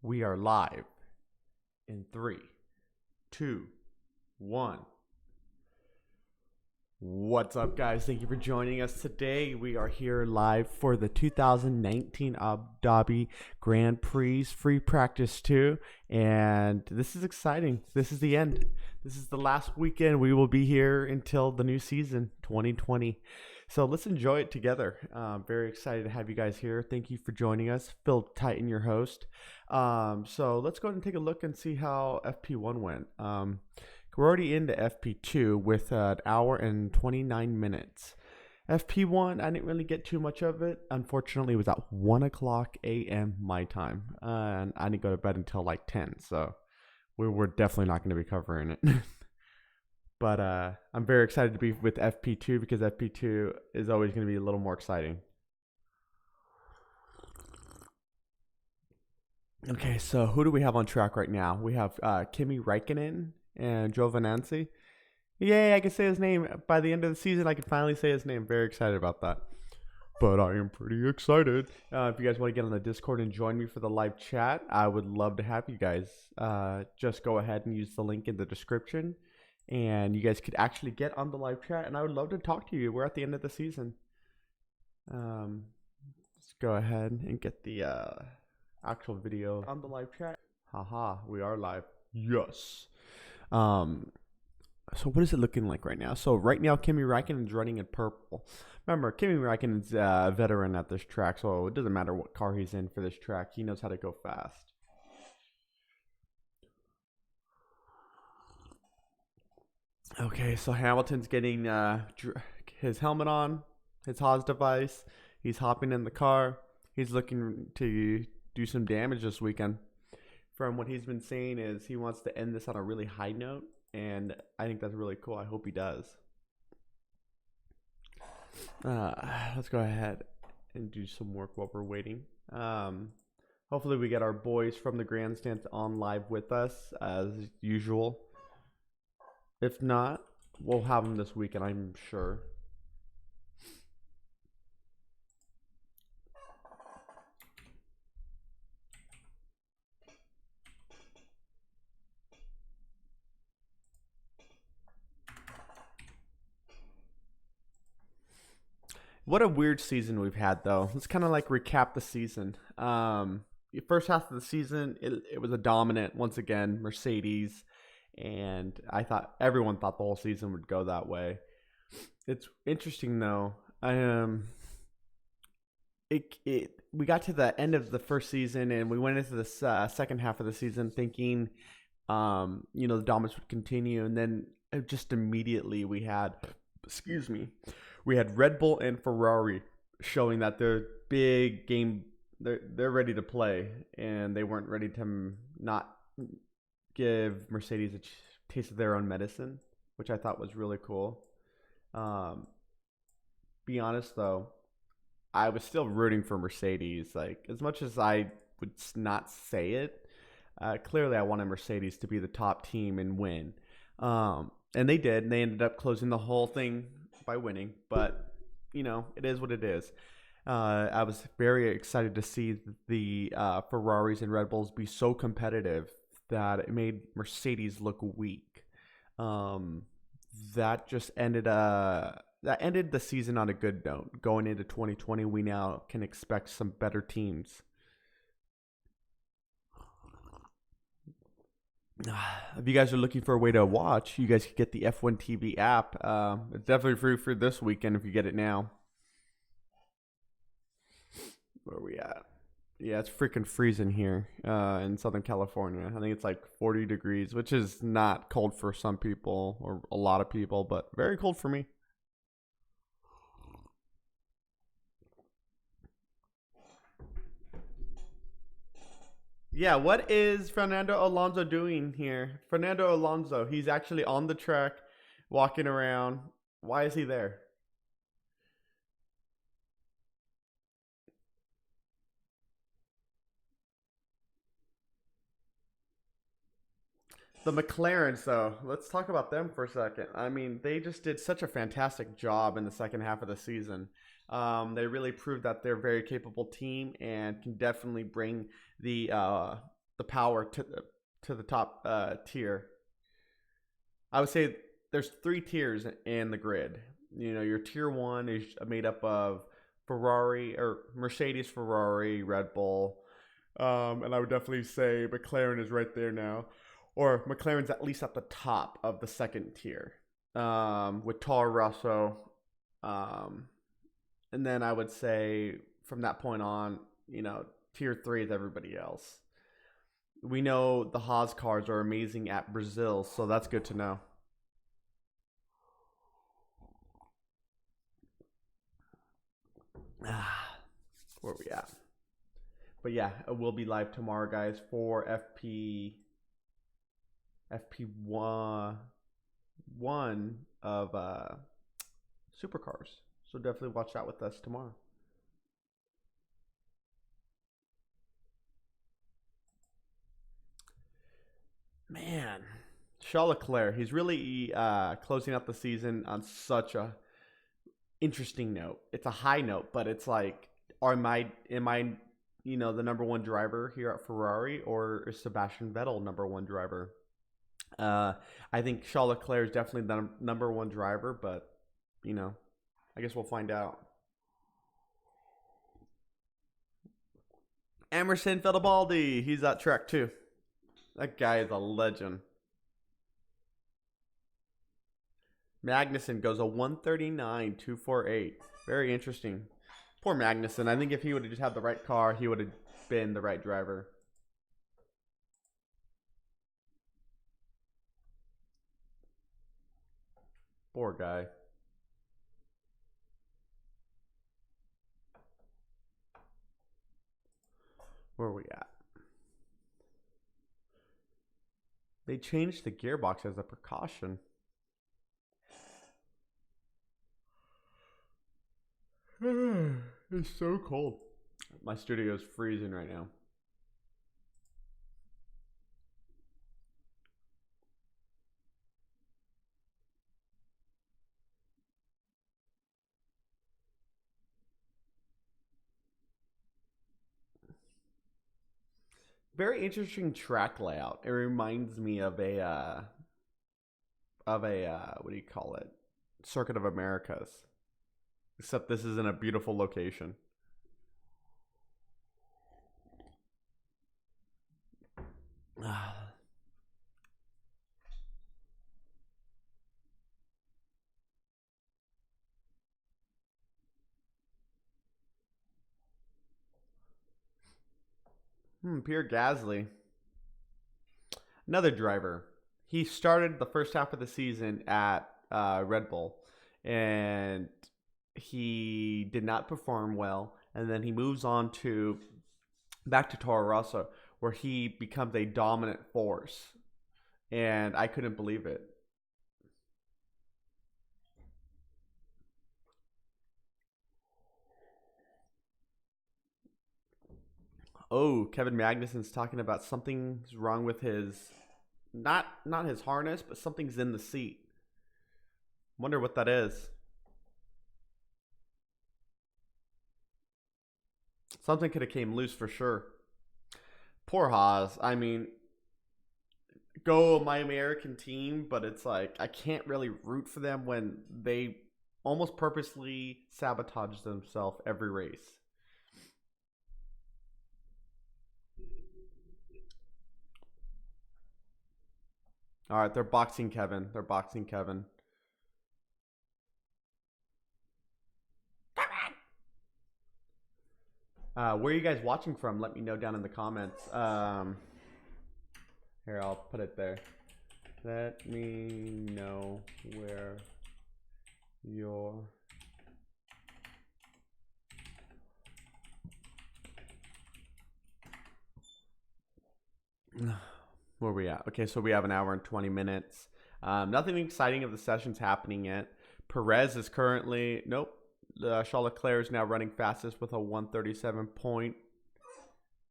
We are live in three, two, one. What's up, guys? Thank you for joining us today. We are here live for the 2019 Abu Dhabi Grand Prix Free Practice 2, and this is exciting. This is the end. This is the last weekend. We will be here until the new season, 2020. So let's enjoy it together. Very excited to have you guys here. Thank you for joining us. Phil Titan, your host. So let's go ahead and take a look and see how FP1 went. We're already into FP2 with an hour and 29 minutes. FP1, I didn't really get too much of it. Unfortunately, it was at 1 o'clock a.m. my time. And I didn't go to bed until like 10. So we're definitely not going to be covering it. But I'm very excited to be with FP2 because FP2 is always going to be a little more exciting. Okay, so who do we have on track right now? We have Kimi Räikkönen and Giovinazzi. Yay, I can say his name. By the end of the season, I can finally say his name. Very excited about that. But I am pretty excited. If you guys want to get on the Discord and join me for the live chat, I would love to have you guys. Just go ahead and use the link in the description. And you guys could actually get on the live chat. And I would love to talk to you. We're at the end of the season. Let's go ahead and get the actual video on the live chat. Haha, we are live. Yes. So what is it looking like right now? So right now, Kimi Räikkönen is running in purple. Remember, Kimi Räikkönen is a veteran at this track, so it doesn't matter what car he's in for this track. He knows how to go fast. Okay, so Hamilton's getting his helmet on, his Haas device. He's hopping in the car. He's looking to do some damage this weekend. From what he's been saying is he wants to end this on a really high note, and I think that's really cool. I hope he does. Let's go ahead and do some work while we're waiting. Hopefully we get our boys from the grandstands on live with us as usual. If not, we'll have them this weekend, I'm sure. What a weird season we've had, though. Let's kind of like recap the season. The first half of the season, it was a dominant, once again, Mercedes. And everyone thought the whole season would go that way. It's interesting, though. We got to the end of the first season, and we went into the second half of the season thinking, the dominance would continue. And then just immediately we had Red Bull and Ferrari showing that they're big game. They're ready to play, and they weren't ready to not give Mercedes a taste of their own medicine, which I thought was really cool. Be honest though, I was still rooting for Mercedes. Like, as much as I would not say it, clearly I wanted Mercedes to be the top team and win. And they did, and they ended up closing the whole thing by winning, but it is what it is. I was very excited to see the Ferraris and Red Bulls be so competitive that it made Mercedes look weak. That just ended the season on a good note. Going into 2020, we now can expect some better teams. If you guys are looking for a way to watch, you guys can get the F1 TV app. It's definitely free for this weekend if you get it now. Where are we at? Yeah, it's freaking freezing here in Southern California. I think it's like 40 degrees, which is not cold for some people or a lot of people, but very cold for me. Yeah, what is Fernando Alonso doing here? Fernando Alonso, he's actually on the track, walking around. Why is he there? The McLarens, though, let's talk about them for a second. I mean, they just did such a fantastic job in the second half of the season. They really proved that they're a very capable team and can definitely bring the the power to the top tier. I would say there's three tiers in the grid. You know, your tier one is made up of Ferrari or Mercedes, Ferrari, Red Bull, and I would definitely say McLaren is right there now, or McLaren's at least at the top of the second tier, with Toro Rosso, and then I would say from that point on, you know, tier three is everybody else. We know the Haas cars are amazing at Brazil, so that's good to know. Where are we at? But yeah, it will be live tomorrow, guys, for FP1 of supercars. So definitely watch that with us tomorrow. Man, Charles Leclerc, he's really closing out the season on such a interesting note. It's a high note, but it's like, am I you know, the number one driver here at Ferrari, or is Sebastian Vettel number one driver? I think Charles Leclerc is definitely the number one driver, but you know, I guess we'll find out. Emerson Fittipaldi, he's at track two. That guy is a legend. Magnussen goes a 139.248. Very interesting. Poor Magnussen. I think if he would have just had the right car, he would have been the right driver. Poor guy. Where are we at? They changed the gearbox as a precaution. It's so cold. My studio is freezing right now. Very interesting track layout. It reminds me of a what do you call it? Circuit of Americas. Except this is in a beautiful location. Pierre Gasly. Another driver. He started the first half of the season at Red Bull, and he did not perform well. And then he moves on to back to Toro Rosso, where he becomes a dominant force. And I couldn't believe it. Oh, Kevin Magnussen's talking about something's wrong with his not his harness, but something's in the seat. Wonder what that is. Something could have came loose for sure. Poor Haas. I mean, go my American team, but it's like I can't really root for them when they almost purposely sabotage themselves every race. All right, they're boxing Kevin. They're boxing Kevin. Where are you guys watching from? Let me know down in the comments. Here, I'll put it there. Let me know where you're. Where are we at? Okay, so we have an hour and 20 minutes. Nothing exciting of the sessions happening yet. Perez is currently, nope. Charles Leclerc is now running fastest with a 137 point.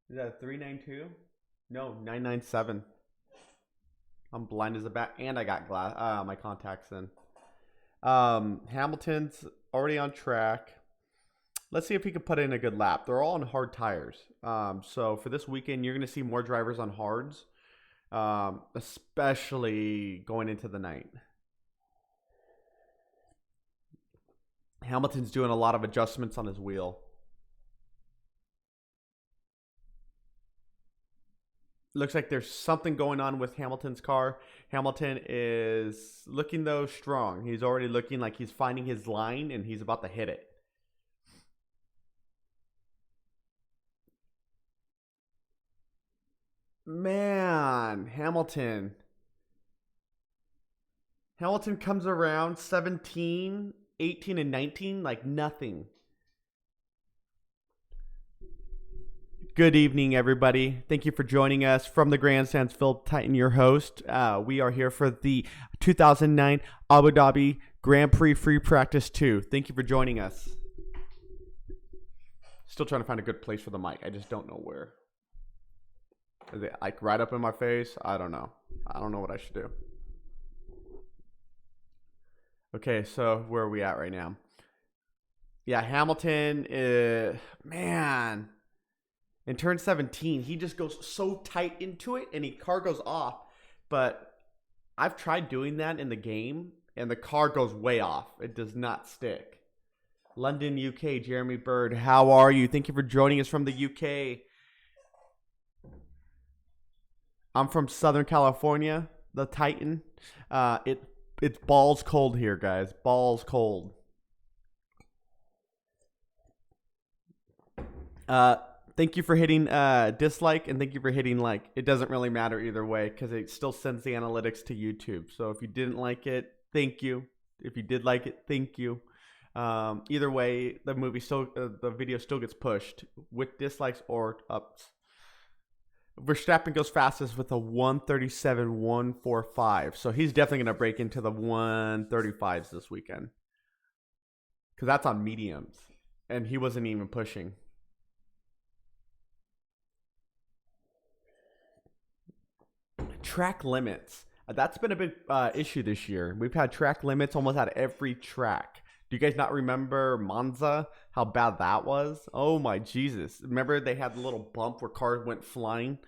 Is that a 392? No, 997. I'm blind as a bat, and I got my contacts in. Hamilton's already on track. let's see if he can put in a good lap. They're all on hard tires. So for this weekend, you're going to see more drivers on hards, especially going into the night. Hamilton's doing a lot of adjustments on his wheel. Looks like there's something going on with Hamilton's car. Hamilton is looking, though, strong. He's already looking like he's finding his line, and he's about to hit it. Man, Hamilton. Hamilton comes around 17, 18, and 19 like nothing. Good evening, everybody. Thank you for joining us from the Grandstands. Phil Titan, your host. We are here for the 2009 Abu Dhabi Grand Prix Free Practice 2. Thank you for joining us. Still trying to find a good place for the mic. I just don't know where. Is it like right up in my face? I don't know. I don't know what I should do. Okay, so where are we at right now? Yeah, Hamilton, man. In turn 17, he just goes so tight into it, and the car goes off. But I've tried doing that in the game, and the car goes way off. It does not stick. London, UK, Jeremy Bird, how are you? Thank you for joining us from the UK. I'm from Southern California, the Titan. It's balls cold here, guys. Balls cold. Thank you for hitting dislike, and thank you for hitting like. It doesn't really matter either way because it still sends the analytics to YouTube. So if you didn't like it, thank you. If you did like it, thank you. Either way, the video still gets pushed with dislikes or ups. Verstappen goes fastest with a 137.145. So he's definitely going to break into the 135s this weekend. Because that's on mediums. And he wasn't even pushing. Track limits. That's been a big issue this year. We've had track limits almost at every track. Do you guys not remember Monza? How bad that was? Oh my Jesus. Remember they had the little bump where cars went flying?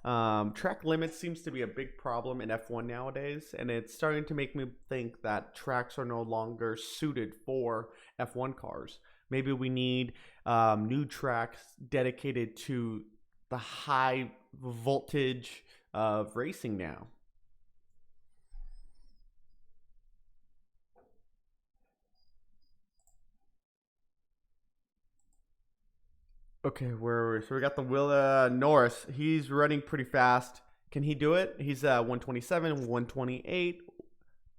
Track limits seems to be a big problem in F1 nowadays. And it's starting to make me think that tracks are no longer suited for F1 cars. Maybe we need new tracks dedicated to the high voltage of racing now. Okay, where are we? So we got the Will Norris. He's running pretty fast. Can he do it? He's 127, 128,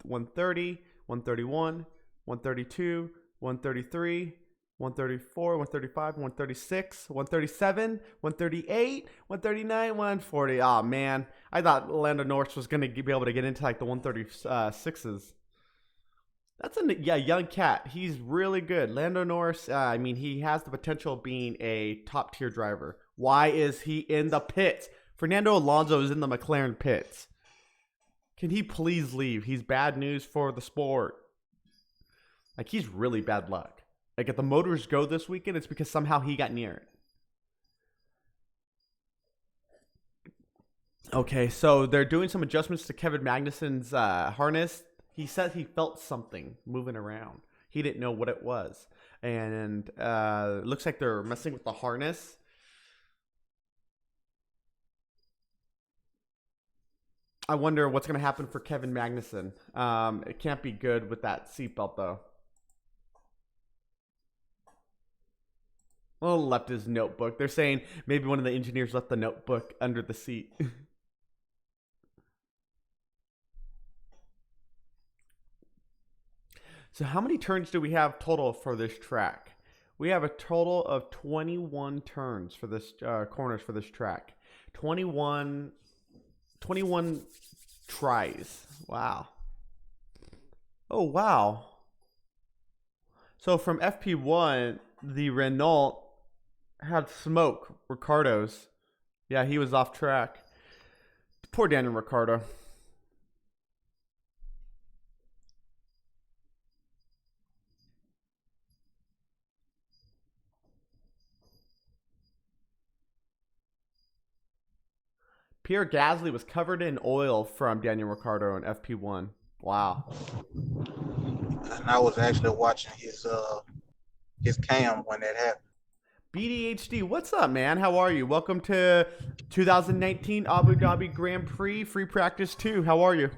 130, 131, 132, 133, 134, 135, 136, 137, 138, 139, 140. Oh, man. I thought Lando Norris was going to be able to get into like the 136s. That's a young cat. He's really good. Lando Norris, he has the potential of being a top-tier driver. Why is he in the pits? Fernando Alonso is in the McLaren pits. Can he please leave? He's bad news for the sport. Like, he's really bad luck. Like, if the motors go this weekend, it's because somehow he got near it. Okay, so they're doing some adjustments to Kevin Magnussen's harness. He said he felt something moving around. He didn't know what it was. And it looks like they're messing with the harness. I wonder what's going to happen for Kevin Magnussen. It can't be good with that seatbelt, though. Well, left his notebook. They're saying maybe one of the engineers left the notebook under the seat. So how many turns do we have total for this track? We have a total of 21 turns for this corners for this track. 21 tries. Wow. Oh, wow. So from FP1, the Renault had smoke. Ricciardo's. Yeah, he was off track. Poor Daniel Ricciardo. Pierre Gasly was covered in oil from Daniel Ricciardo in FP1. Wow. And I was actually watching his cam when that happened. BDHD, what's up, man? How are you? Welcome to 2019 Abu Dhabi Grand Prix Free Practice 2. How are you?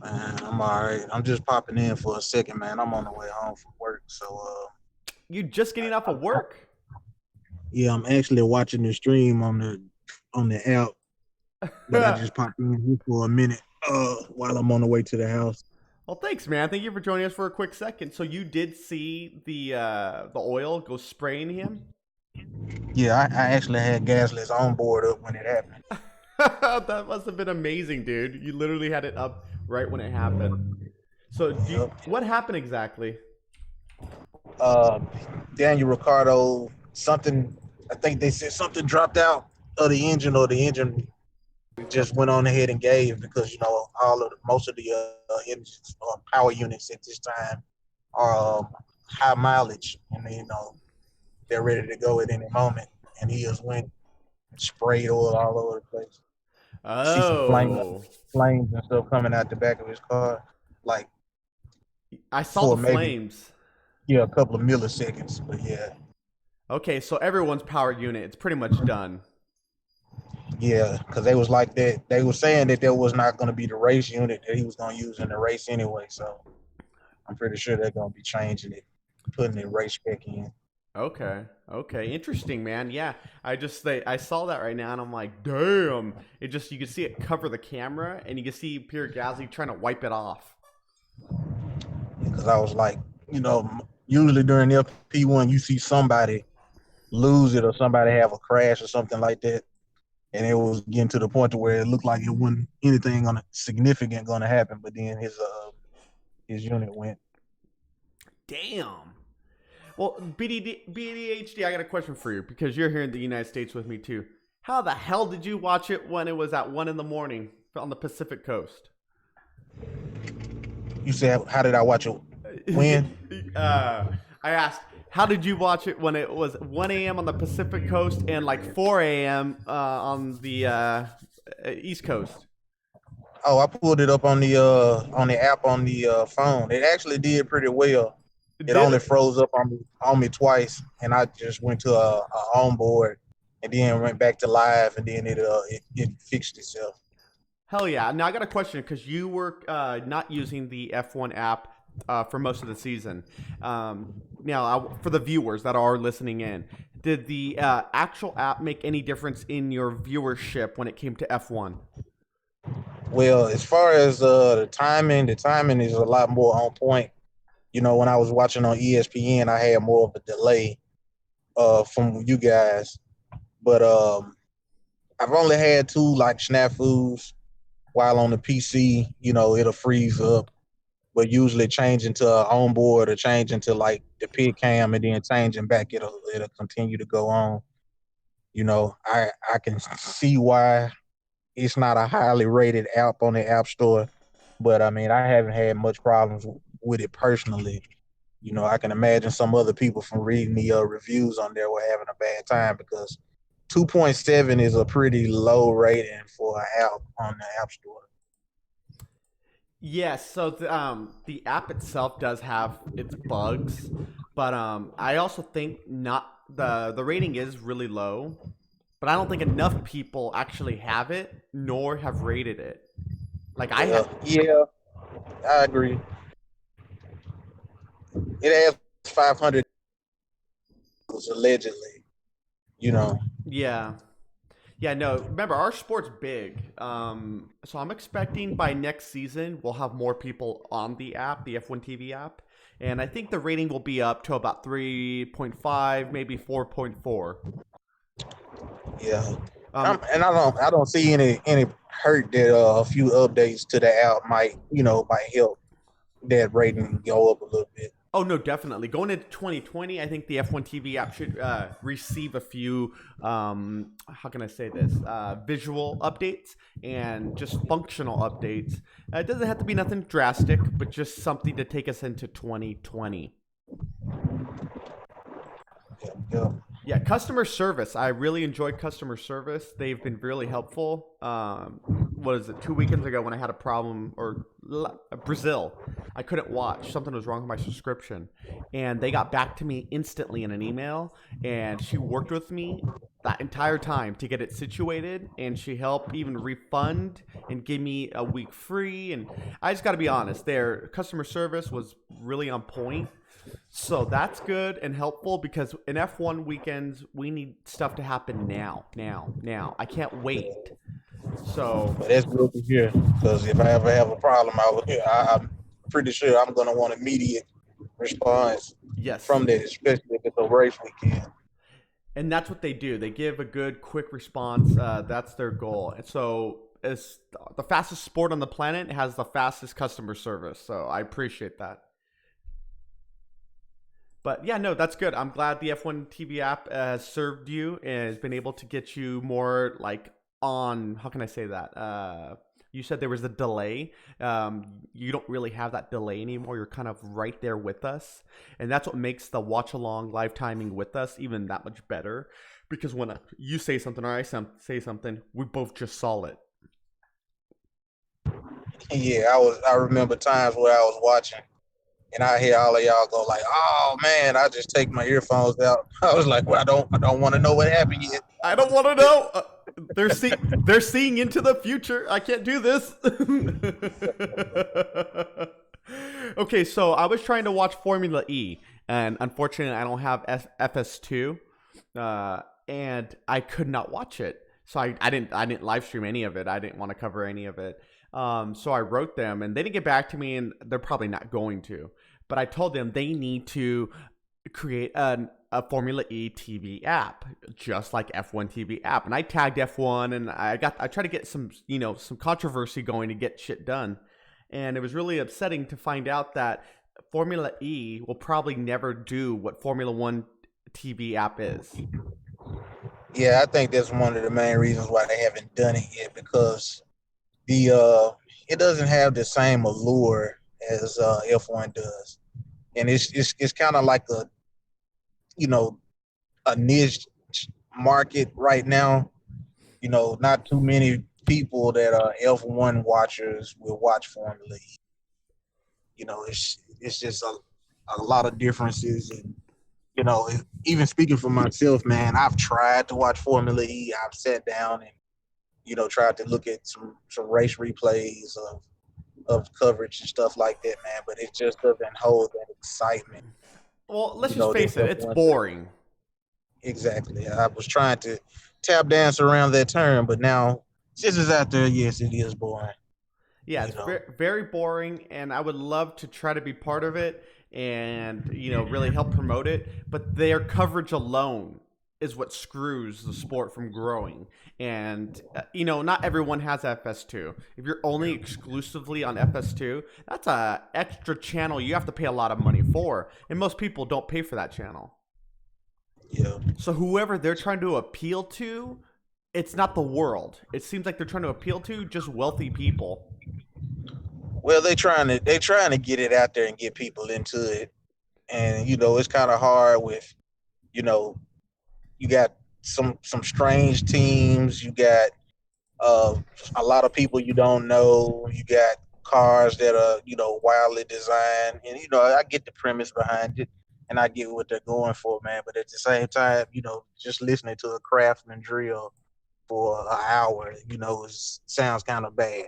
Man, I'm all right. I'm just popping in for a second, man. I'm on the way home from work, so You just getting off of work? yeah, I'm actually watching the stream on the app, but I just popped in here for a minute while I'm on the way to the house. Well, thanks, man. Thank you for joining us for a quick second. So you did see the oil go spraying him? Yeah, I actually had Gasly's on board up when it happened. That must have been amazing, dude. You literally had it up right when it happened. So Yep. what happened exactly? Uh, Daniel Ricciardo, something, I think they said something dropped out of the engine, or the engine just went on ahead and gave, because most of the engines or power units at this time are high mileage, and they're ready to go at any moment. And he just went and sprayed oil all over the place. See some Oh, flames and stuff coming out the back of his car, like I saw the for maybe flames. a couple of milliseconds. But yeah, Okay, so everyone's power unit, it's pretty much done. yeah, because they was like that. They were saying that there was not going to be the race unit that he was going to use in the race anyway. So I'm pretty sure they're going to be changing it, putting the race spec in. Okay. Okay. Interesting, man. Yeah. I saw that right now and I'm like, damn. It just you can see it cover the camera and you can see Pierre Gasly trying to wipe it off. Because I was like, usually during FP1, you see somebody lose it or somebody have a crash or something like that. And it was getting to the point to where it looked like it wasn't anything significant going to happen. But then his unit went. Damn. Well, BDHD, I got a question for you because you're here in the United States with me too. How the hell did you watch it when it was at 1 in the morning on the Pacific Coast? You said, how did I watch it? When? I asked, how did you watch it when it was 1 a.m. on the Pacific Coast and like 4 a.m. On the East Coast? Oh, I pulled it up on the app on the phone. It actually did pretty well. It Did only it? froze up on me twice, and I just went to a onboard and then went back to live, and then it fixed itself. Hell yeah. Now I got a question because you were not using the F1 app for most of the season. For the viewers that are listening in, did the actual app make any difference in your viewership when it came to F1? Well, as far as the timing is a lot more on point. When I was watching on ESPN, I had more of a delay from you guys, but I've only had two like snafus while on the PC. It'll freeze up, but usually changing to onboard or changing to like the pit cam and then changing back, it'll continue to go on. I can see why it's not a highly rated app on the App Store, but I mean, I haven't had much problems with it personally. I can imagine some other people from reading the reviews on there were having a bad time, because 2.7 is a pretty low rating for an app on the App Store. Yes, so the app itself does have its bugs, but I also think not the rating is really low, but I don't think enough people actually have it nor have rated it. Like I Yeah, have. yeah, I agree. It has 500 allegedly. You know, Yeah. Yeah, no. Remember, our sport's big. So I'm expecting by next season we'll have more people on the app, the F1 TV app, and I think the rating will be up to about 3.5, maybe 4.4. yeah. Um, And I don't see any hurt that a few updates to the app might help that rating go up a little bit. oh no, definitely. Going into 2020, I think the F1 TV app should receive a few. How can I say this? Visual updates and just functional updates. It doesn't have to be nothing drastic, but just something to take us into 2020. Yeah, yeah. Yeah, customer service. I really enjoyed customer service. They've been really helpful. What is it? 2 weekends ago when I had a problem, or Brazil, I couldn't watch. Something was wrong with my subscription, and they got back to me instantly in an email. And she worked with me that entire time to get it situated, and she helped even refund and give me a week free. And I just got to be honest, their customer service was really on point. So that's good and helpful because in F1 weekends, we need stuff to happen now, now, now. I can't wait. So But that's good to hear because if I ever have a problem, I'm pretty sure I'm going to want immediate response yes, from that, especially if it's a race weekend. and that's what they do. They give a good, quick response. That's their goal. And so it's the fastest sport on the planet has the fastest customer service. So I appreciate that. But yeah, no, that's good. I'm glad the F1 TV app has served you and has been able to get you more like on. How can I say that? You said there was a delay. You don't really have that delay anymore. You're kind of right there with us, and that's what makes the watch along live timing with us even that much better. Because when you say something or I say something, we both just saw it. Yeah, I remember times where I was watching and I hear all of y'all go like, "Oh man!" I just take my earphones out. I was like, "Well, I don't want to know what happened yet." I don't want to know. They're seeing into the future. I can't do this. Okay, so I was trying to watch Formula E, and unfortunately, I don't have FS2, and I could not watch it. So I didn't live stream any of it. I didn't want to cover any of it. So I wrote them, and they didn't get back to me, and they're probably not going to. But I told them they need to create a Formula E TV app, just like F1 TV app. And I tagged F1, and I tried to get some controversy going to get shit done. And it was really upsetting to find out that Formula E will probably never do what Formula One TV app is. Yeah, I think that's one of the main reasons why they haven't done it yet because the it doesn't have the same allure as F1 does, and it's kind of like a niche market right now. Not too many people that are F1 watchers will watch Formula E. It's just a lot of differences, and even speaking for myself, man, I've tried to watch Formula E. I've sat down and tried to look at some race replays of coverage and stuff like that, man. But it just doesn't hold that excitement. Well, let's just face it, it's boring. Exactly. I was trying to tap dance around that term, but now since it's out there, yes, it is boring. Yeah, it's very boring, and I would love to try to be part of it and really help promote it. But their coverage alone is what screws the sport from growing. And not everyone has FS2. If you're only exclusively on FS2, that's a extra channel you have to pay a lot of money for, and most people don't pay for that channel. Yeah. So whoever they're trying to appeal to, it's not the world. It seems like they're trying to appeal to just wealthy people. Well, they're trying to get it out there and get people into it, and it's kind of hard with you got some strange teams. You got a lot of people you don't know. You got cars that are wildly designed, and I get the premise behind it, and I get what they're going for, man. But at the same time, just listening to a craftsman drill for an hour, sounds kind of bad.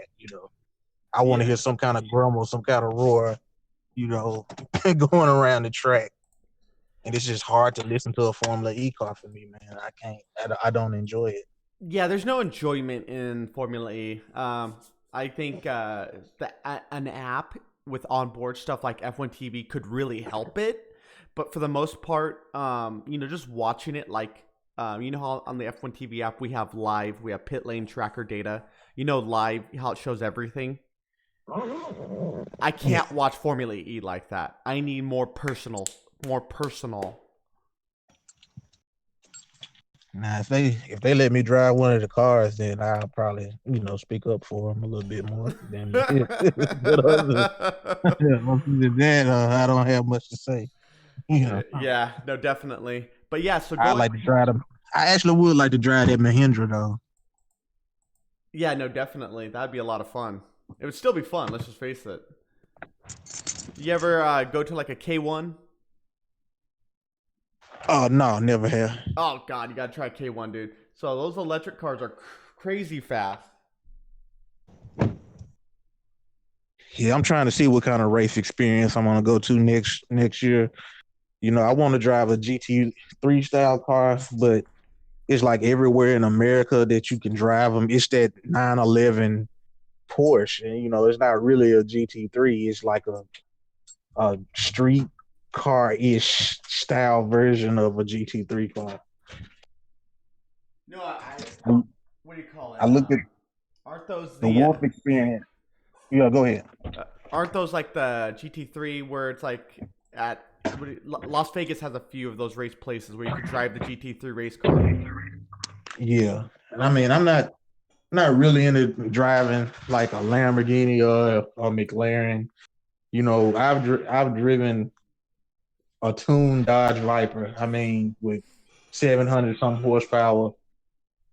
I want to hear some kind of grumble, some kind of roar, going around the track. And it's just hard to listen to a Formula E car for me, man. I can't. I don't enjoy it. Yeah, there's no enjoyment in Formula E. I think an app with onboard stuff like F1 TV could really help it. But for the most part, just watching it like, how on the F1 TV app we have pit lane tracker data. Live, how it shows everything. I can't watch Formula E like that. I need more personal. Now, if they let me drive one of the cars, then I'll probably speak up for them a little bit more. But other than that, I don't have much to say. Yeah, no, definitely. But yeah, so I going. like to drive them. I actually would like to drive that Mahindra though. Yeah, no, definitely. That'd be a lot of fun. It would still be fun. Let's just face it. You ever go to like a K1? Oh no, never have. Oh God, you gotta try K1, dude. So those electric cars are crazy fast. Yeah, I'm trying to see what kind of race experience I'm gonna go to next year. You know, I want to drive a GT3 style car, but it's like everywhere in America that you can drive them. It's that 911 Porsche, and you know, it's not really a GT3. It's like a street car ish style version of a GT3 car. No, I, what do you call I it? looked at Aren't those the the Wolf experience. Yeah, go ahead. aren't those like the GT3 where it's like at Las Vegas has a few of those race places where you could drive the GT3 race car. Yeah, and I mean, I'm not really into driving like a Lamborghini or McLaren. You know, I've driven a tuned Dodge Viper. I mean, with 700 some horsepower,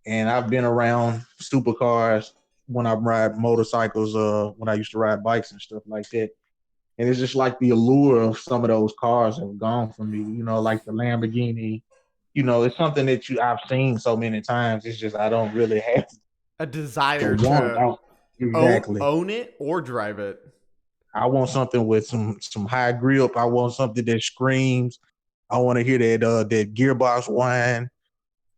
and I've been around supercars when I ride motorcycles. When I used to ride bikes and stuff like that. And it's just like the allure of some of those cars have gone from me. You know, like the Lamborghini. You know, it's something that I've seen so many times. It's just I don't really have A the desire want. to Exactly. own it or drive it. I want something with some high grip. I want something that screams. I want to hear that gearbox whine.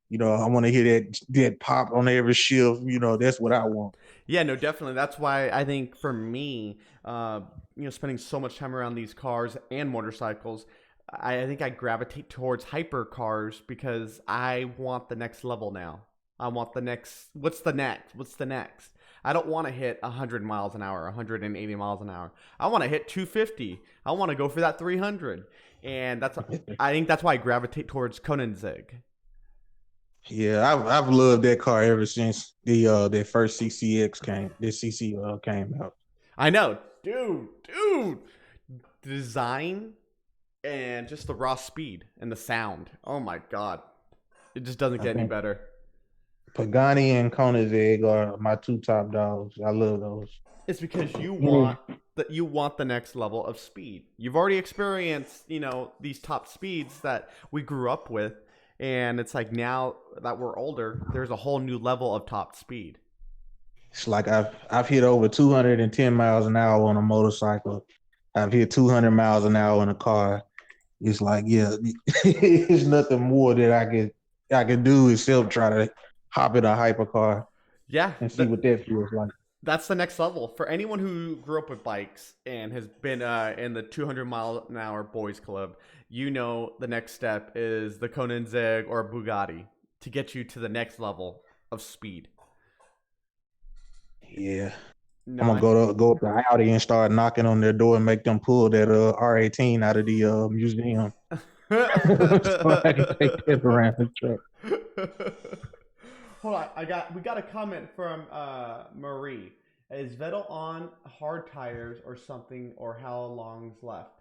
You know, I want to hear that pop on every shift. You know, that's what I want. Yeah, no, definitely. That's why I think for me, spending so much time around these cars and motorcycles, I think I gravitate towards hyper cars because I want the next level now. I want the next. What's the next? What's the next? I don't want to hit 100 miles an hour, 180 miles an hour. I want to hit 250. I want to go for that 300. And I think that's why I gravitate towards Koenigsegg. Yeah, I've loved that car ever since the that first CCX came. This CC came out. I know, dude. Design and just the raw speed and the sound. Oh my god, it just doesn't I get any think better. Pagani and Koenigsegg are my two top dogs. I love those. It's because Mhm. you want the next level of speed. You've already experienced, these top speeds that we grew up with, and it's like now that we're older, there's a whole new level of top speed. It's like I've hit over 210 miles an hour on a motorcycle. I've hit 200 miles an hour in a car. It's like, yeah, it's nothing more that I could do except try to hop in a hypercar Yeah, and see what that feels like. that's the next level for anyone who grew up with bikes and has been in the 200-mile-an-hour boys club. The next step is the Koenigsegg or Bugatti to get you to the next level of speed. Yeah. I'm No, gonna go up to Audi and start knocking on their door and make them pull that R18 out of the museum so I can take that around the track. Hold on, we got a comment from Marie. Is Vettel on hard tires or something, or how long's left?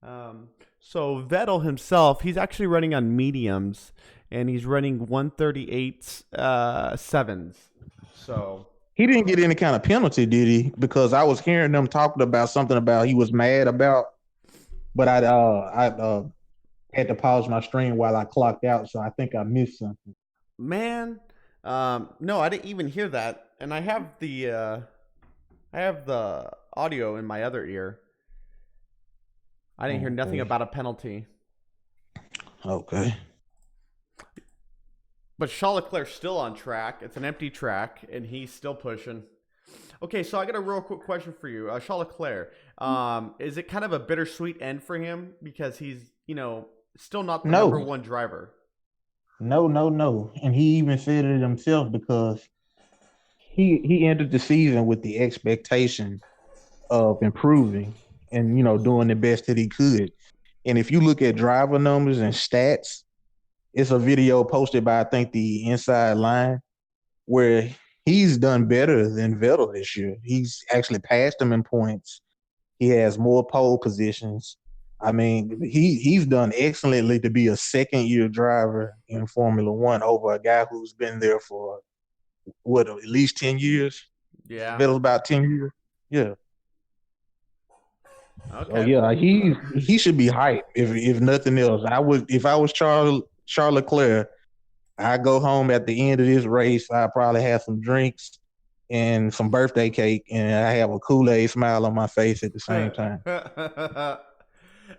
So Vettel himself, he's actually running on mediums, and he's running 138 sevens. So He didn't get any kind of penalty, did he? Because I was hearing them talking about something about he was mad about, but I had to pause my stream while I clocked out, so I think I missed something. man, no, I didn't even hear that, and I have the audio in my other ear. I didn't hear nothing Okay. about a penalty. Okay. But Charles Leclerc's still on track. It's an empty track, and he's still pushing. Okay, so I got a real quick question for you, Charles Leclerc. Is it kind of a bittersweet end for him because he's still not the number No, one driver? no. And he even said it himself because he ended the season with the expectation of improving and doing the best that he could. And if you look at driver numbers and stats, it's a video posted by I think the Inside Line where he's done better than Vettel this year. He's actually passed him in points. He has more pole positions. I mean, he's done excellently to be a second year driver in Formula One over a guy who's been there for what at least 10 years. Yeah. Vettel's about 10 years. Yeah. So Okay. yeah, he should be hyped if nothing else. I would if I was Charles Leclerc, I go home at the end of this race. I probably have some drinks and some birthday cake, and I have a Kool-Aid smile on my face at the same time.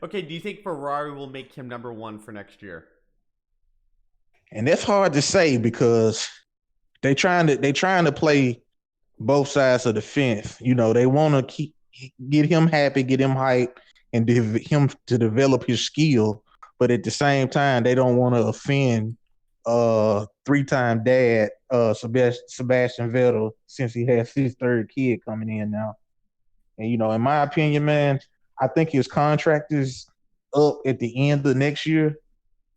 Okay, do you think Ferrari will make him number one for next year? And that's hard to say because they trying to play both sides of the fence. You know, they want to get him happy, get him hyped, and him to develop his skill. But at the same time, they don't want to offend three-time dad Sebastian Vettel since he has his third kid coming in now. And you know, in my opinion, man, I think his contract is up at the end of next year.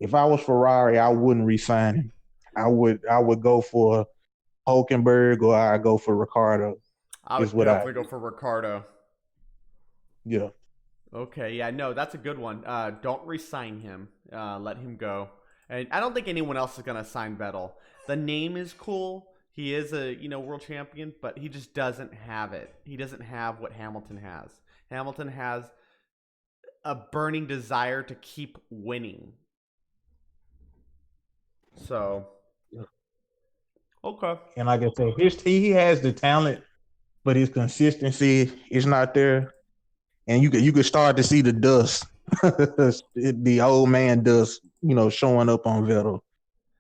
If I was Ferrari, I wouldn't re-sign him. I would go for Hulkenberg or I go for Ricardo. I Is would what I definitely go for Ricardo. yeah. Okay, yeah, no, that's a good one. Don't re-sign him. Let him go. And I don't think anyone else is gonna sign Vettel. The name is cool. He is a world champion, but he just doesn't have it. He doesn't have what Hamilton has. Hamilton has a burning desire to keep winning. So, okay. And like I said, he has the talent, but his consistency is not there. And you could start to see the dust, the old man dust, showing up on Vettel.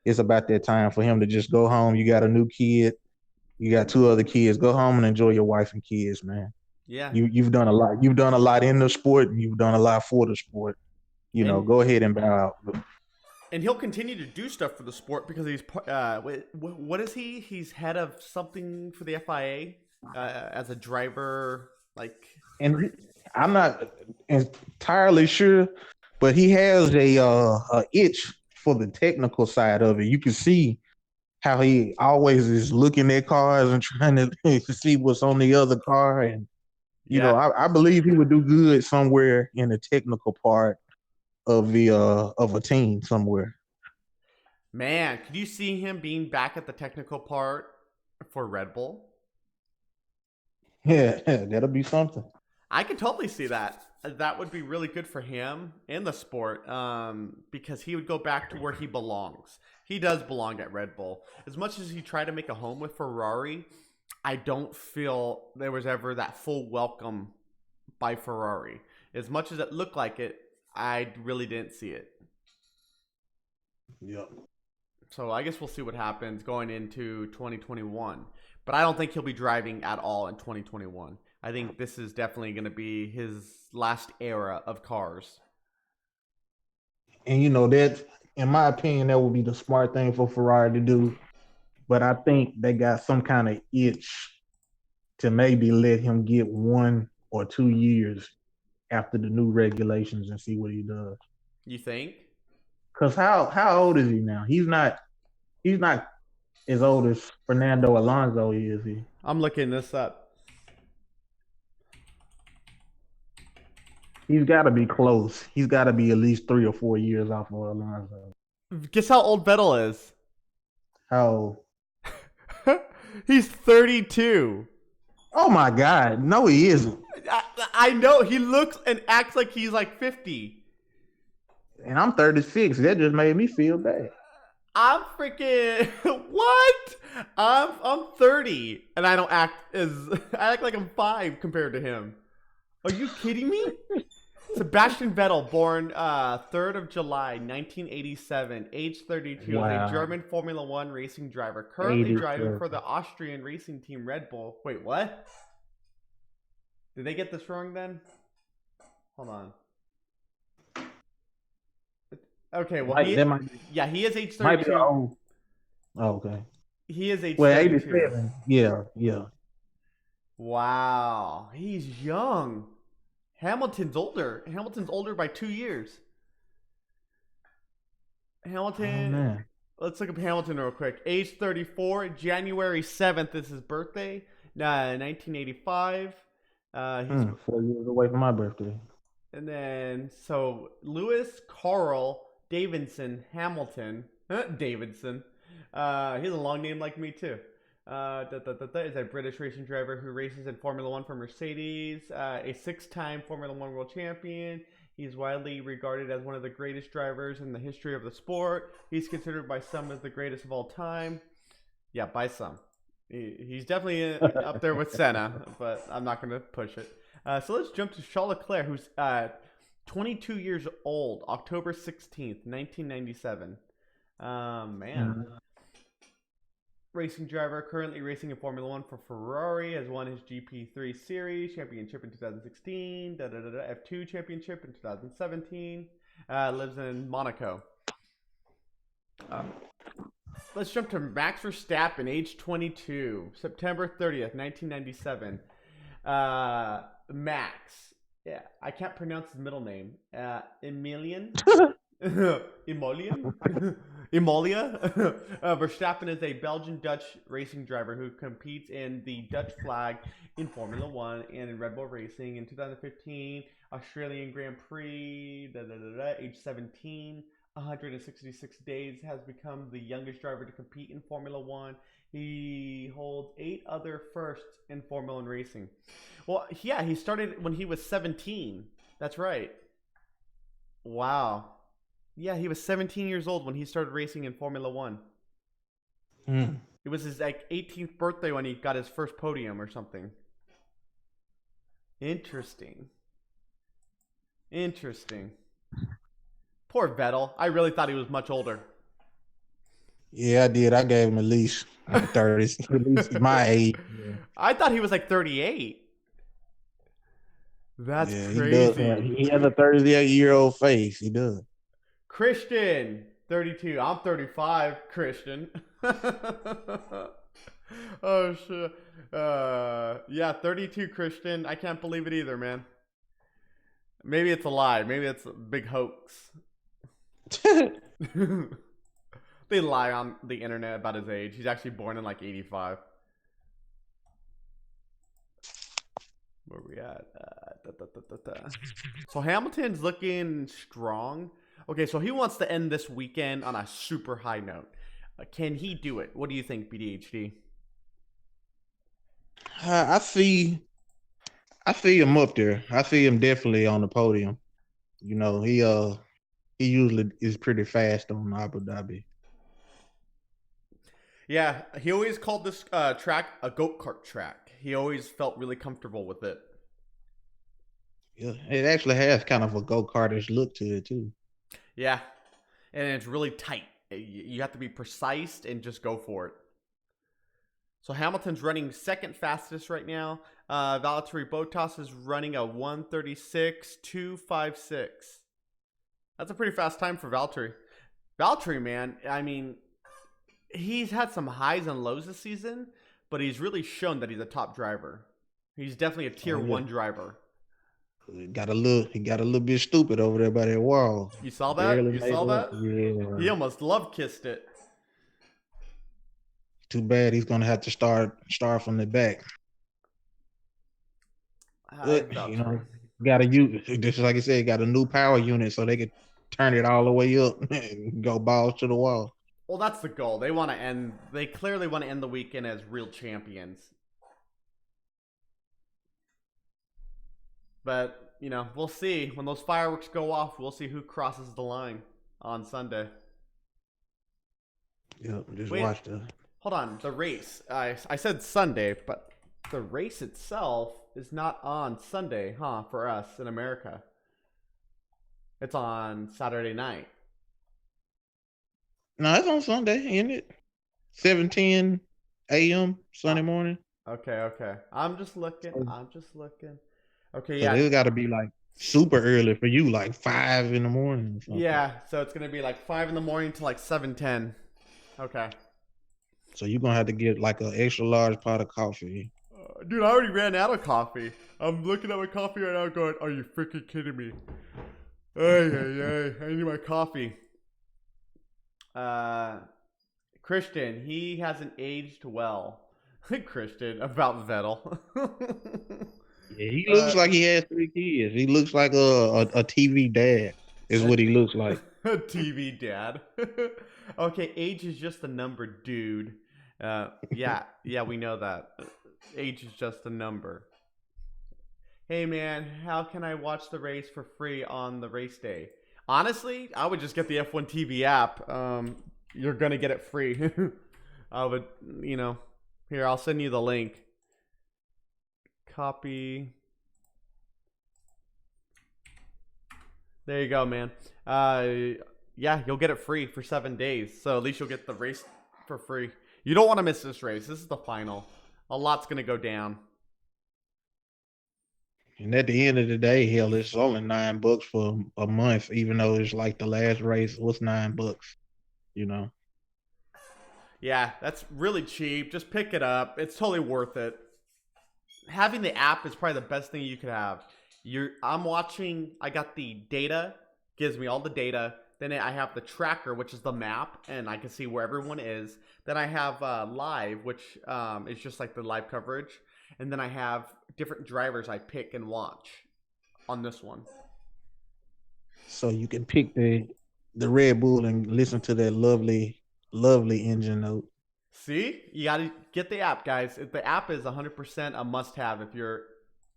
It's about that time for him to just go home. You got a new kid, you got two other kids. Go home and enjoy your wife and kids, man. Yeah. You've done a lot. You've done a lot in the sport, and you've done a lot for the sport. And Go ahead and bow out. and he'll continue to do stuff for the sport because he's what is he? He's head of something for the FIA as a driver. Like, And I'm not entirely sure, but he has a itch for the technical side of it. You can see how he always is looking at cars and trying to see what's on the other car. And yeah, I believe he would do good somewhere in the technical part of a team somewhere. man, could you see him being back at the technical part for Red Bull? Yeah, that'll be something. I could totally see that. That would be really good for him in the sport because he would go back to where he belongs. He does belong at Red Bull. As much as he tried to make a home with Ferrari, I don't feel there was ever that full welcome by Ferrari. As much as it looked like it, I really didn't see it. Yep. So I guess we'll see what happens going into 2021. But I don't think he'll be driving at all in 2021. I think this is definitely going to be his last era of cars. And that, in my opinion, that would be the smart thing for Ferrari to do. But I think they got some kind of itch to maybe let him get 1 or 2 years after the new regulations and see what he does. You think? Because how old is he now? He's not as old as Fernando Alonso is. He? I'm looking this up. He's got to be close. He's got to be at least 3 or 4 years off of Alonso. Guess how old Vettel is? How? He's 32. Oh my God! No, he isn't. I know. He looks and acts like he's like 50. And I'm 36. That just made me feel bad. I'm freaking what? I'm 30 and I don't act as I act like I'm 5 compared to him. Are you kidding me? Sebastian Vettel, born 3rd of July, 1987, age 32, Wow. is a German Formula One racing driver, currently 82. driving for the Austrian racing team Red Bull. Wait, what? Did they get this wrong then? Hold on. Okay, well, he is age 32. Might be old. Oh, okay. He is age 32. 87. Yeah. Wow, he's young. Hamilton's older. Hamilton's older by 2 years. Hamilton. Oh, man. Let's look up Hamilton real quick. Age 34. January 7th is his birthday. 1985. He's 4 years away from my birthday. And then, so Lewis Carl Davidson Hamilton. Davidson. He has a long name like me, too. Is a British racing driver who races in Formula One for Mercedes, a six-time Formula One world champion. He's widely regarded as one of the greatest drivers in the history of the sport. He's considered by some as the greatest of all time. Yeah, by some. He's definitely up there with Senna, but I'm not going to push it. So let's jump to Charles Leclerc, who's 22 years old, October 16th, 1997. Man. Racing driver, currently racing in Formula One for Ferrari, has won his GP3 Series championship in 2016, F2 championship in 2017, lives in Monaco. Let's jump to Max Verstappen, age 22, September 30th, 1997. Max, yeah, I can't pronounce his middle name. Emilian? Imolia. Verstappen is a Belgian-Dutch racing driver who competes in the Dutch flag in Formula One and in Red Bull Racing. In 2015, Australian Grand Prix, age 17, 166 days, has become the youngest driver to compete in Formula One. He holds 8 other firsts in Formula One racing. Well, yeah, he started when he was 17. That's right. Wow. Yeah, he was 17 years old when he started racing in Formula One. It was his 18th birthday when he got his first podium or something. Interesting. Poor Vettel. I really thought he was much older. Yeah, I did. I gave him at least 30, at least my age. I thought he was like 38. That's crazy. He has a 38-year-old face. He does. Christian, 32. I'm 35, Christian. Oh, shit. Yeah, 32, Christian. I can't believe it either, man. Maybe it's a lie. Maybe it's a big hoax. They lie on the internet about his age. He's actually born in like 85. Where are we at? So Hamilton's looking strong. Okay, so he wants to end this weekend on a super high note. Can he do it? What do you think, BDHD? I see him up there. I see him definitely on the podium. You know, he usually is pretty fast on Abu Dhabi. Yeah, he always called this track a go-kart track. He always felt really comfortable with it. Yeah, it actually has kind of a go-kartish look to it too. Yeah, and it's really tight. You have to be precise and just go for it. So Hamilton's running second fastest right now. Valtteri Bottas is running a 1:36.256. That's a pretty fast time for Valtteri. Valtteri, man, I mean, he's had some highs and lows this season, but he's really shown that he's a top driver. He's definitely a tier 1 driver. He got a little bit stupid over there by that wall. You saw that? Yeah. He almost love kissed it. Too bad he's gonna have to start from the back. But, you know, gotta use just like I said, got a new power unit so they could turn it all the way up and go balls to the wall. Well, that's the goal. They clearly want to end the weekend as real champions. But, you know, we'll see. When those fireworks go off, we'll see who crosses the line on Sunday. Yep, watch the... Hold on, the race. I said Sunday, but the race itself is not on Sunday, for us in America. It's on Saturday night. No, it's on Sunday, isn't it? 7:10 a.m. Sunday morning. Okay. I'm just looking. Okay, so it's got to be like super early for you, like 5 in the morning. Yeah, so it's gonna be like 5 in the morning to like 7:10. Okay. So you're gonna have to get like an extra large pot of coffee. Dude, I already ran out of coffee. I'm looking at my coffee right now, going, "Are you freaking kidding me?" Ay, I need my coffee. Christian, he hasn't aged well. Christian, about Vettel. Yeah, he Uh, looks like he has 3 kids. He looks like a TV dad. Is a, what he looks like. a TV dad. Okay, age is just a number, dude. Yeah, we know that. Age is just a number. Hey man, how can I watch the race for free on the race day? Honestly, I would just get the F1 TV app. You're gonna get it free. I would, you know, here I'll send you the link. Copy. There you go, man. Yeah, you'll get it free for 7 days. So at least you'll get the race for free. You don't want to miss this race. This is the final. A lot's gonna go down. And at the end of the day, hell, it's only $9 for a month, even though it's like the last race was $9. You know. Yeah, that's really cheap. Just pick it up. It's totally worth it. Having the app is probably the best thing you could have. I'm watching. I got the data, gives me all the data. Then I have the tracker, which is the map, and I can see where everyone is. Then I have live, which is just like the live coverage. And then I have different drivers I pick and watch on this one. So you can pick the Red Bull and listen to that lovely engine note. See, you got to get the app, guys. The app is 100% a must-have if you're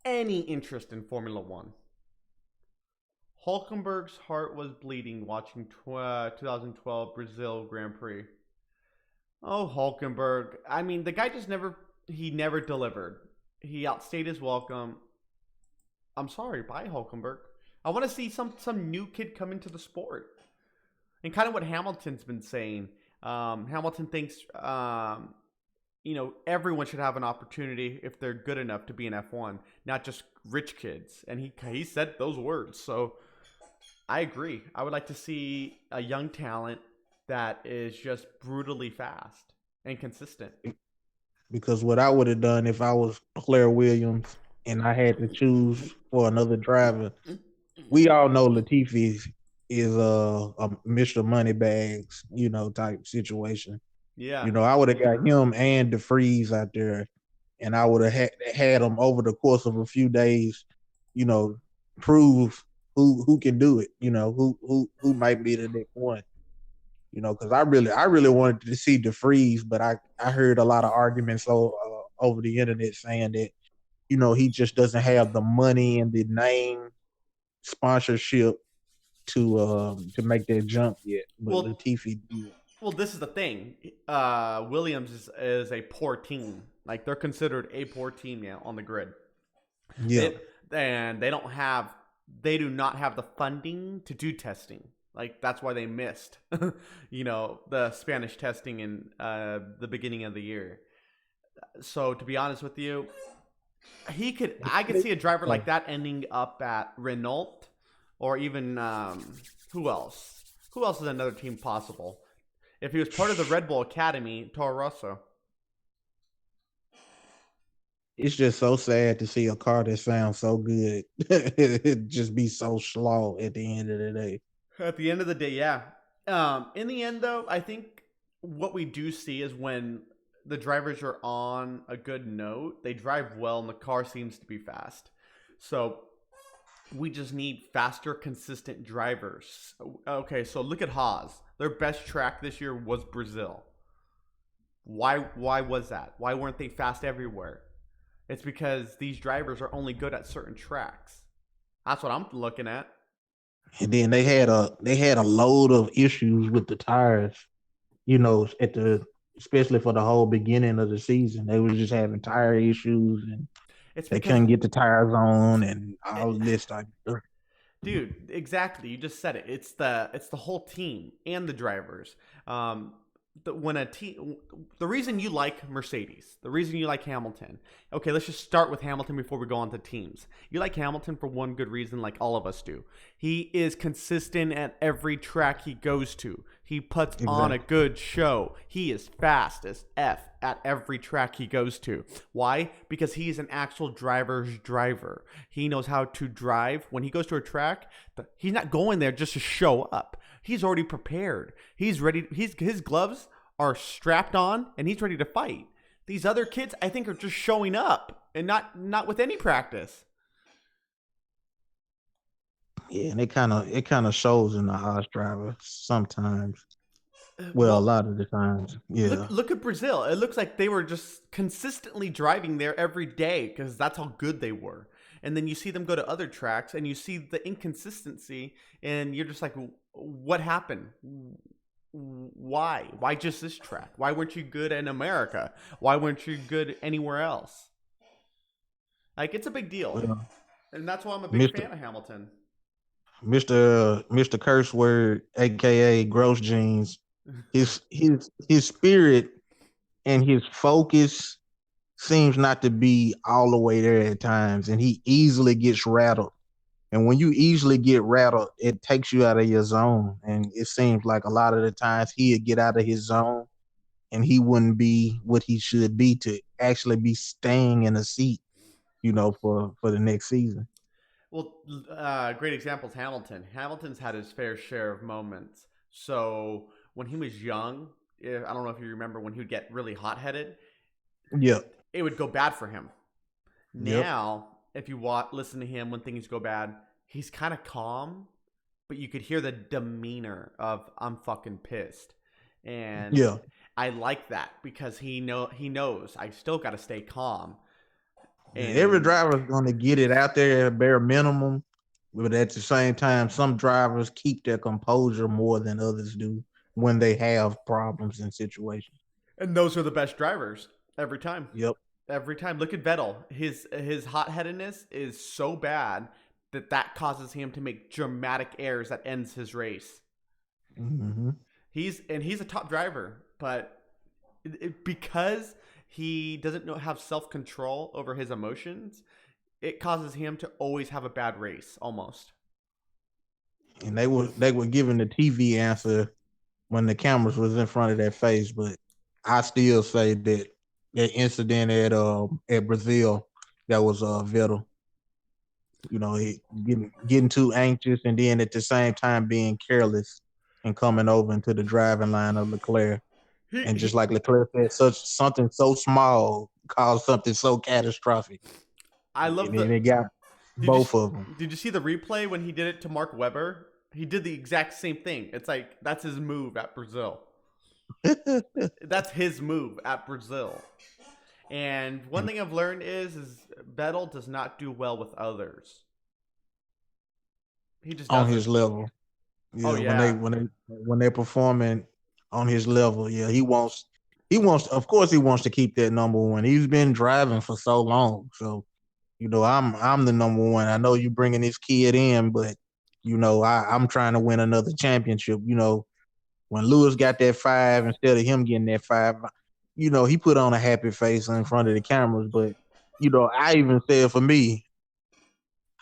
any interest in Formula One. Hulkenberg's heart was bleeding watching 2012 Brazil Grand Prix. Oh, Hulkenberg. I mean, the guy just never delivered. He outstayed his welcome. I'm sorry, bye, Hulkenberg. I want to see some new kid come into the sport. And kind of what Hamilton's been saying. Hamilton thinks, everyone should have an opportunity if they're good enough to be an F1, not just rich kids. And he said those words. So I agree. I would like to see a young talent that is just brutally fast and consistent. Because what I would have done if I was Claire Williams and I had to choose for another driver, we all know Latifi is a Mr. Moneybags, type situation. Yeah. I would have got him and DeFreeze out there, and I would have had them over the course of a few days, prove who can do it, who might be the next one. Because I really wanted to see DeFreeze, but I heard a lot of arguments over the internet saying that, he just doesn't have the money and the name sponsorship to make that jump yet. But Well, Latifi did. well, this is the thing. Williams is a poor team. Like they're considered a poor team now on the grid. Yeah. And they do not have the funding to do testing. Like that's why they missed, the Spanish testing in the beginning of the year. So to be honest with you, I could see a driver like that ending up at Renault or even who else? Who else is another team possible? If he was part of the Red Bull Academy, Toro Rosso. It's just so sad to see a car that sounds so good it just be so slow at the end of the day. At the end of the day, yeah. In the end, though, I think what we do see is when the drivers are on a good note, they drive well and the car seems to be fast. So we just need faster, consistent drivers. Okay, so look at Haas. Their best track this year was Brazil. Why was that? Why weren't they fast everywhere? It's because these drivers are only good at certain tracks. That's what I'm looking at. And then they had a load of issues with the tires, especially for the whole beginning of the season. They were just having tire issues and they couldn't get the tires on and all this type of stuff. Dude, exactly. You just said it. It's the whole team and the drivers. The reason you like Mercedes, the reason you like Hamilton. Okay, let's just start with Hamilton before we go on to teams. You like Hamilton for one good reason, like all of us do. He is consistent at every track he goes to. He puts on a good show. He is fast as F at every track he goes to. Why? Because he's an actual driver's driver. He knows how to drive. When he goes to a track, he's not going there just to show up. He's already prepared. He's ready. His gloves are strapped on, and he's ready to fight. These other kids, I think, are just showing up and not with any practice. Yeah, and it kind of shows in the Haas driver sometimes. Well, a Well, lot of the times. Yeah. look at Brazil. It looks like they were just consistently driving there every day because that's how good they were. And then you see them go to other tracks and you see the inconsistency, and you're just like, what happened? Why just this track? Why weren't you good in America? Why weren't you good anywhere else? Like, it's a big deal, Well, and that's why I'm a big Mr. fan of Hamilton. Mr. Curse Word, aka Gross Jeans, his spirit and his focus seems not to be all the way there at times, and he easily gets rattled. And when you easily get rattled, it takes you out of your zone. And it seems like a lot of the times he'd get out of his zone and he wouldn't be what he should be to actually be staying in a seat, for the next season. Well, great example is Hamilton. Hamilton's had his fair share of moments. So when he was young, I don't know if you remember when he would get really hot headed, Yep. it would go bad for him. Yep. Now, if you listen to him when things go bad, he's kind of calm, but you could hear the demeanor of "I'm fucking pissed," and Yeah. I like that because he knows I still got to stay calm. Every And driver is going to get it out there at a bare minimum, but at the same time, some drivers keep their composure more than others do when they have problems in situations. those are the best drivers every time. Yep. Every time. Look at Vettel. His hot headedness is so bad that causes him to make dramatic errors that ends his race. Hmm. He's a top driver, but because he doesn't have self control over his emotions, it causes him to always have a bad race, almost. And they were giving the TV answer when the cameras was in front of their face, but I still say that incident at Brazil, that was Vettel. He getting too anxious, and then at the same time being careless and coming over into the driving line of Leclerc. He, And just he, like Leclerc said, such something so small caused something so catastrophic, I and love then the. it got Did you both of them. did you see the replay when he did it to Mark Webber? He did the exact same thing. It's like that's his move at Brazil. That's his move at Brazil. And one thing I've learned is Vettel does not do well with others. He just On doesn't. his level. Oh Yeah, when they yeah. when they when they're performing on his level, yeah, he wants of course he wants to keep that number one. He's been driving for so long. So, I'm the number one. I know you bringing this kid in, but I'm trying to win another championship. When Lewis got that 5 instead of him getting that 5, he put on a happy face in front of the cameras. But, I even said for me,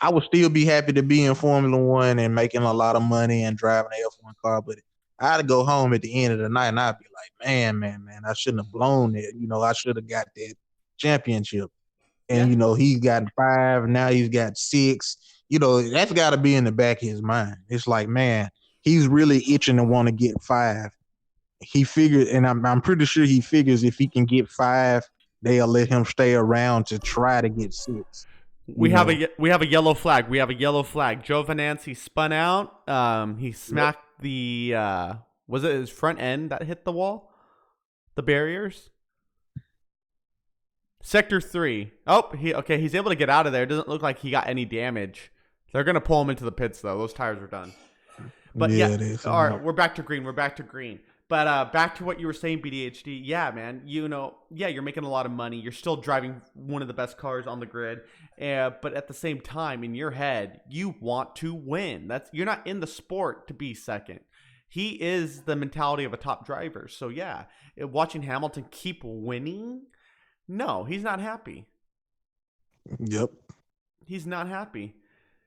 I would still be happy to be in Formula One and making a lot of money and driving an F1 car. But I had to go home at the end of the night and I'd be like, man, I shouldn't have blown it. I should have got that championship. And, Yeah. he's got 5, now he's got 6. That's got to be in the back of his mind. It's like, man, he's really itching to want to get 5. He figured, and I'm pretty sure he figures if he can get 5, they'll let him stay around to try to get 6. You know. We have a yellow flag. We have a yellow flag. Joe Venanzi spun out. He Yep. smacked the was it his front end that hit the wall? The barriers? Sector 3. Oh, he's able to get out of there. It doesn't look like he got any damage. They're going to pull him into the pits though. Those tires are done. But Yeah, yeah, it is. all right, we're back to green. We're back to green. But back to what you were saying, BDHD. Yeah, man. Yeah, you're making a lot of money. You're still driving one of the best cars on the grid. But at the same time, in your head, you want to win. You're not in the sport to be second. He is the mentality of a top driver. So yeah, watching Hamilton keep winning, no, he's not happy. Yep. He's not happy.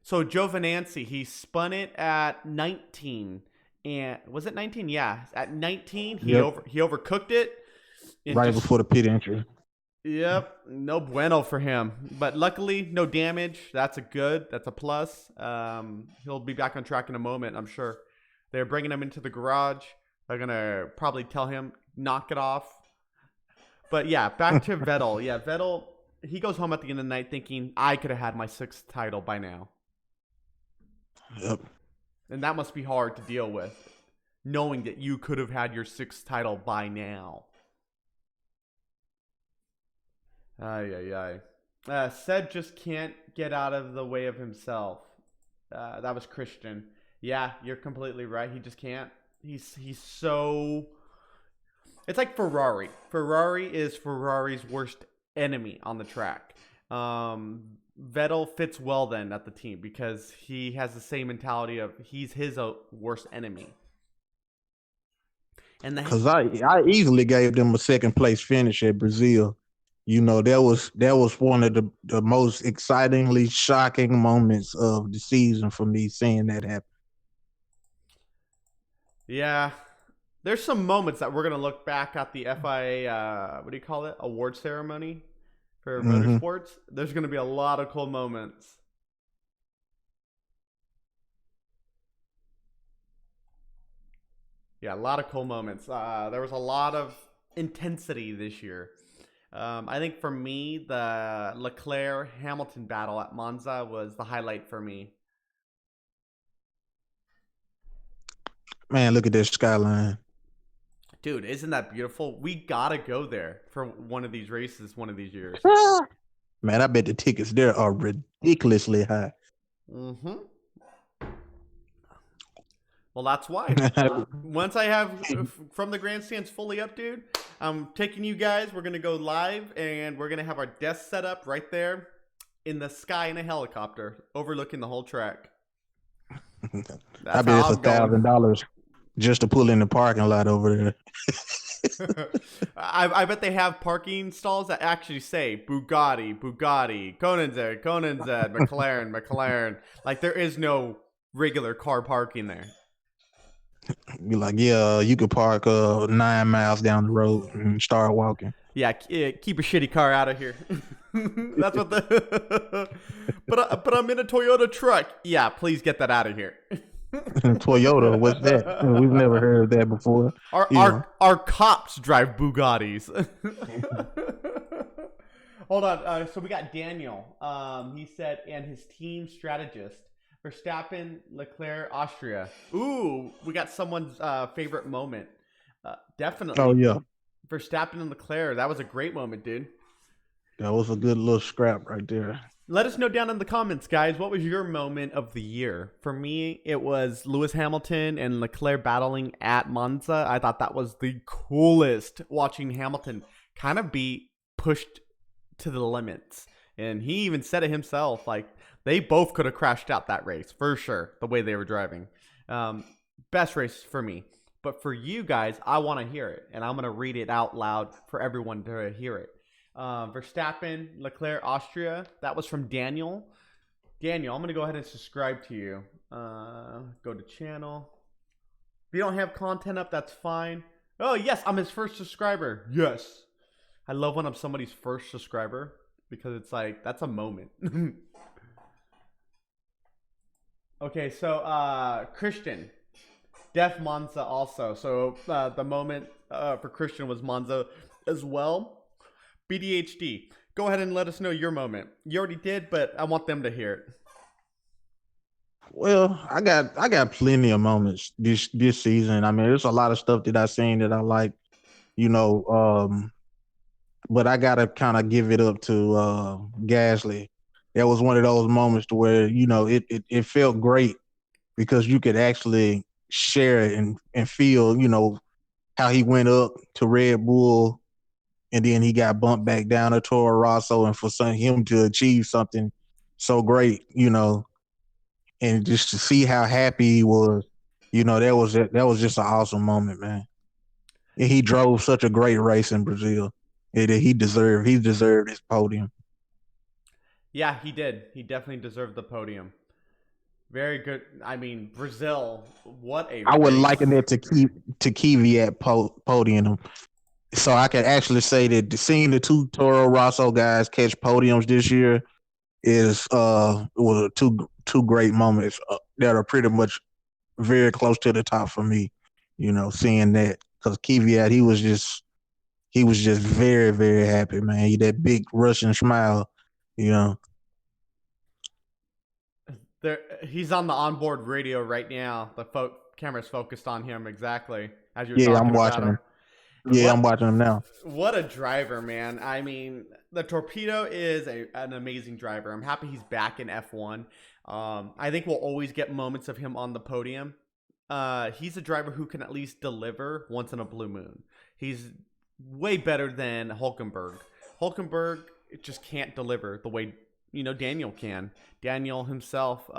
So Joe Venanzi, he spun it at 19. And was it 19? Yeah. At 19, he Yep. he overcooked it. Right before the pit entry. Yep. No bueno for him. But luckily, no damage. That's a plus. He'll be back on track in a moment, I'm sure. They're bringing him into the garage. They're going to probably tell him, knock it off. But yeah, back to Vettel. Yeah, Vettel, he goes home at the end of the night thinking, I could have had my sixth title by now. Yep. And that must be hard to deal with, knowing that you could have had your sixth title by now. Ay, ay, ay. Seb just can't get out of the way of himself. That was Christian. Yeah, you're completely right. He just can't. He's so. It's like Ferrari. Ferrari is Ferrari's worst enemy on the track. Vettel fits well then at the team because he has the same mentality of he's his worst enemy. And Because I easily gave them a second place finish at Brazil. You know, that was one of the most excitingly shocking moments of the season for me seeing that happen. Yeah. There's some moments that we're going to look back at the FIA, what do you call it? Award ceremony for motorsports. There's going to be a lot of cool moments. Yeah, a lot of cool moments. There was a lot of intensity this year. I think for me, the Leclerc-Hamilton battle at Monza was the highlight for me. Man, look at this skyline. Dude, isn't that beautiful? We gotta go there for one of these races one of these years. Man, I bet the tickets there are ridiculously high. Mm-hmm. Well, that's why. Once I have From the Grandstands fully up, dude, I'm taking you guys. We're going to go live, and we're going to have our desk set up right there in the sky in a helicopter overlooking the whole track. I bet it's $1,000 just to pull in the parking lot over there. I bet they have parking stalls that actually say Bugatti, Koenigsegg, McLaren. Like, there is no regular car parking there. Be like, yeah, you could park 9 miles down the road and start walking. Yeah, keep a shitty car out of here. That's what the. but I'm in a Toyota truck. Yeah, please get that out of here. Toyota, what's that? We've never heard of that before. Our cops drive Bugattis. Hold on. So we got Daniel. He said, and his team strategist. Verstappen, Leclerc, Austria. Ooh, we got someone's favorite moment. Definitely. Oh, yeah. Verstappen and Leclerc. That was a great moment, dude. That was a good little scrap right there. Let us know down in the comments, guys. What was your moment of the year? For me, it was Lewis Hamilton and Leclerc battling at Monza. I thought that was the coolest, watching Hamilton kind of be pushed to the limits. And he even said it himself, like, they both could have crashed out that race, for sure, the way they were driving. Best race for me. But for you guys, I want to hear it. And I'm going to read it out loud for everyone to hear it. Verstappen, Leclerc, Austria. That was from Daniel. Daniel, I'm going to go ahead and subscribe to you. Go to channel. If you don't have content up, that's fine. Oh, yes, I'm his first subscriber. Yes. I love when I'm somebody's first subscriber because it's like, that's a moment. Okay, so Christian, Def Monza also. So the moment for Christian was Monza as well. BDHD, go ahead and let us know your moment. You already did, but I want them to hear it. Well, I got plenty of moments this season. I mean, there's a lot of stuff that I've seen that I like, you know, but I gotta kind of give it up to Gasly. That was one of those moments to where, you know, it felt great because you could actually share it and feel, you know, how he went up to Red Bull and then he got bumped back down to Toro Rosso, and for him to achieve something so great, you know, and just to see how happy he was, you know, that was just an awesome moment, man. And he drove such a great race in Brazil. He deserved his podium. Yeah, he did. He definitely deserved the podium. Very good. I mean, Brazil, what a I would race. liken it to Kvyat podium. So I can actually say that seeing the two Toro Rosso guys catch podiums this year was two great moments that are pretty much very close to the top for me. You know, seeing that, because Kvyat, he was just he was just very, very happy, man. He that big Russian smile, you know. There, he's on the onboard radio right now. The camera's focused on him exactly as you're Yeah, I'm talking about watching him. him. Yeah, I'm What watching him now. what a driver, man. I mean, the Torpedo is an amazing driver. I'm happy he's back in F1. I think we'll always get moments of him on the podium. He's a driver who can at least deliver once in a blue moon. He's way better than Hulkenberg. Hulkenberg just can't deliver the way Daniel can. Daniel himself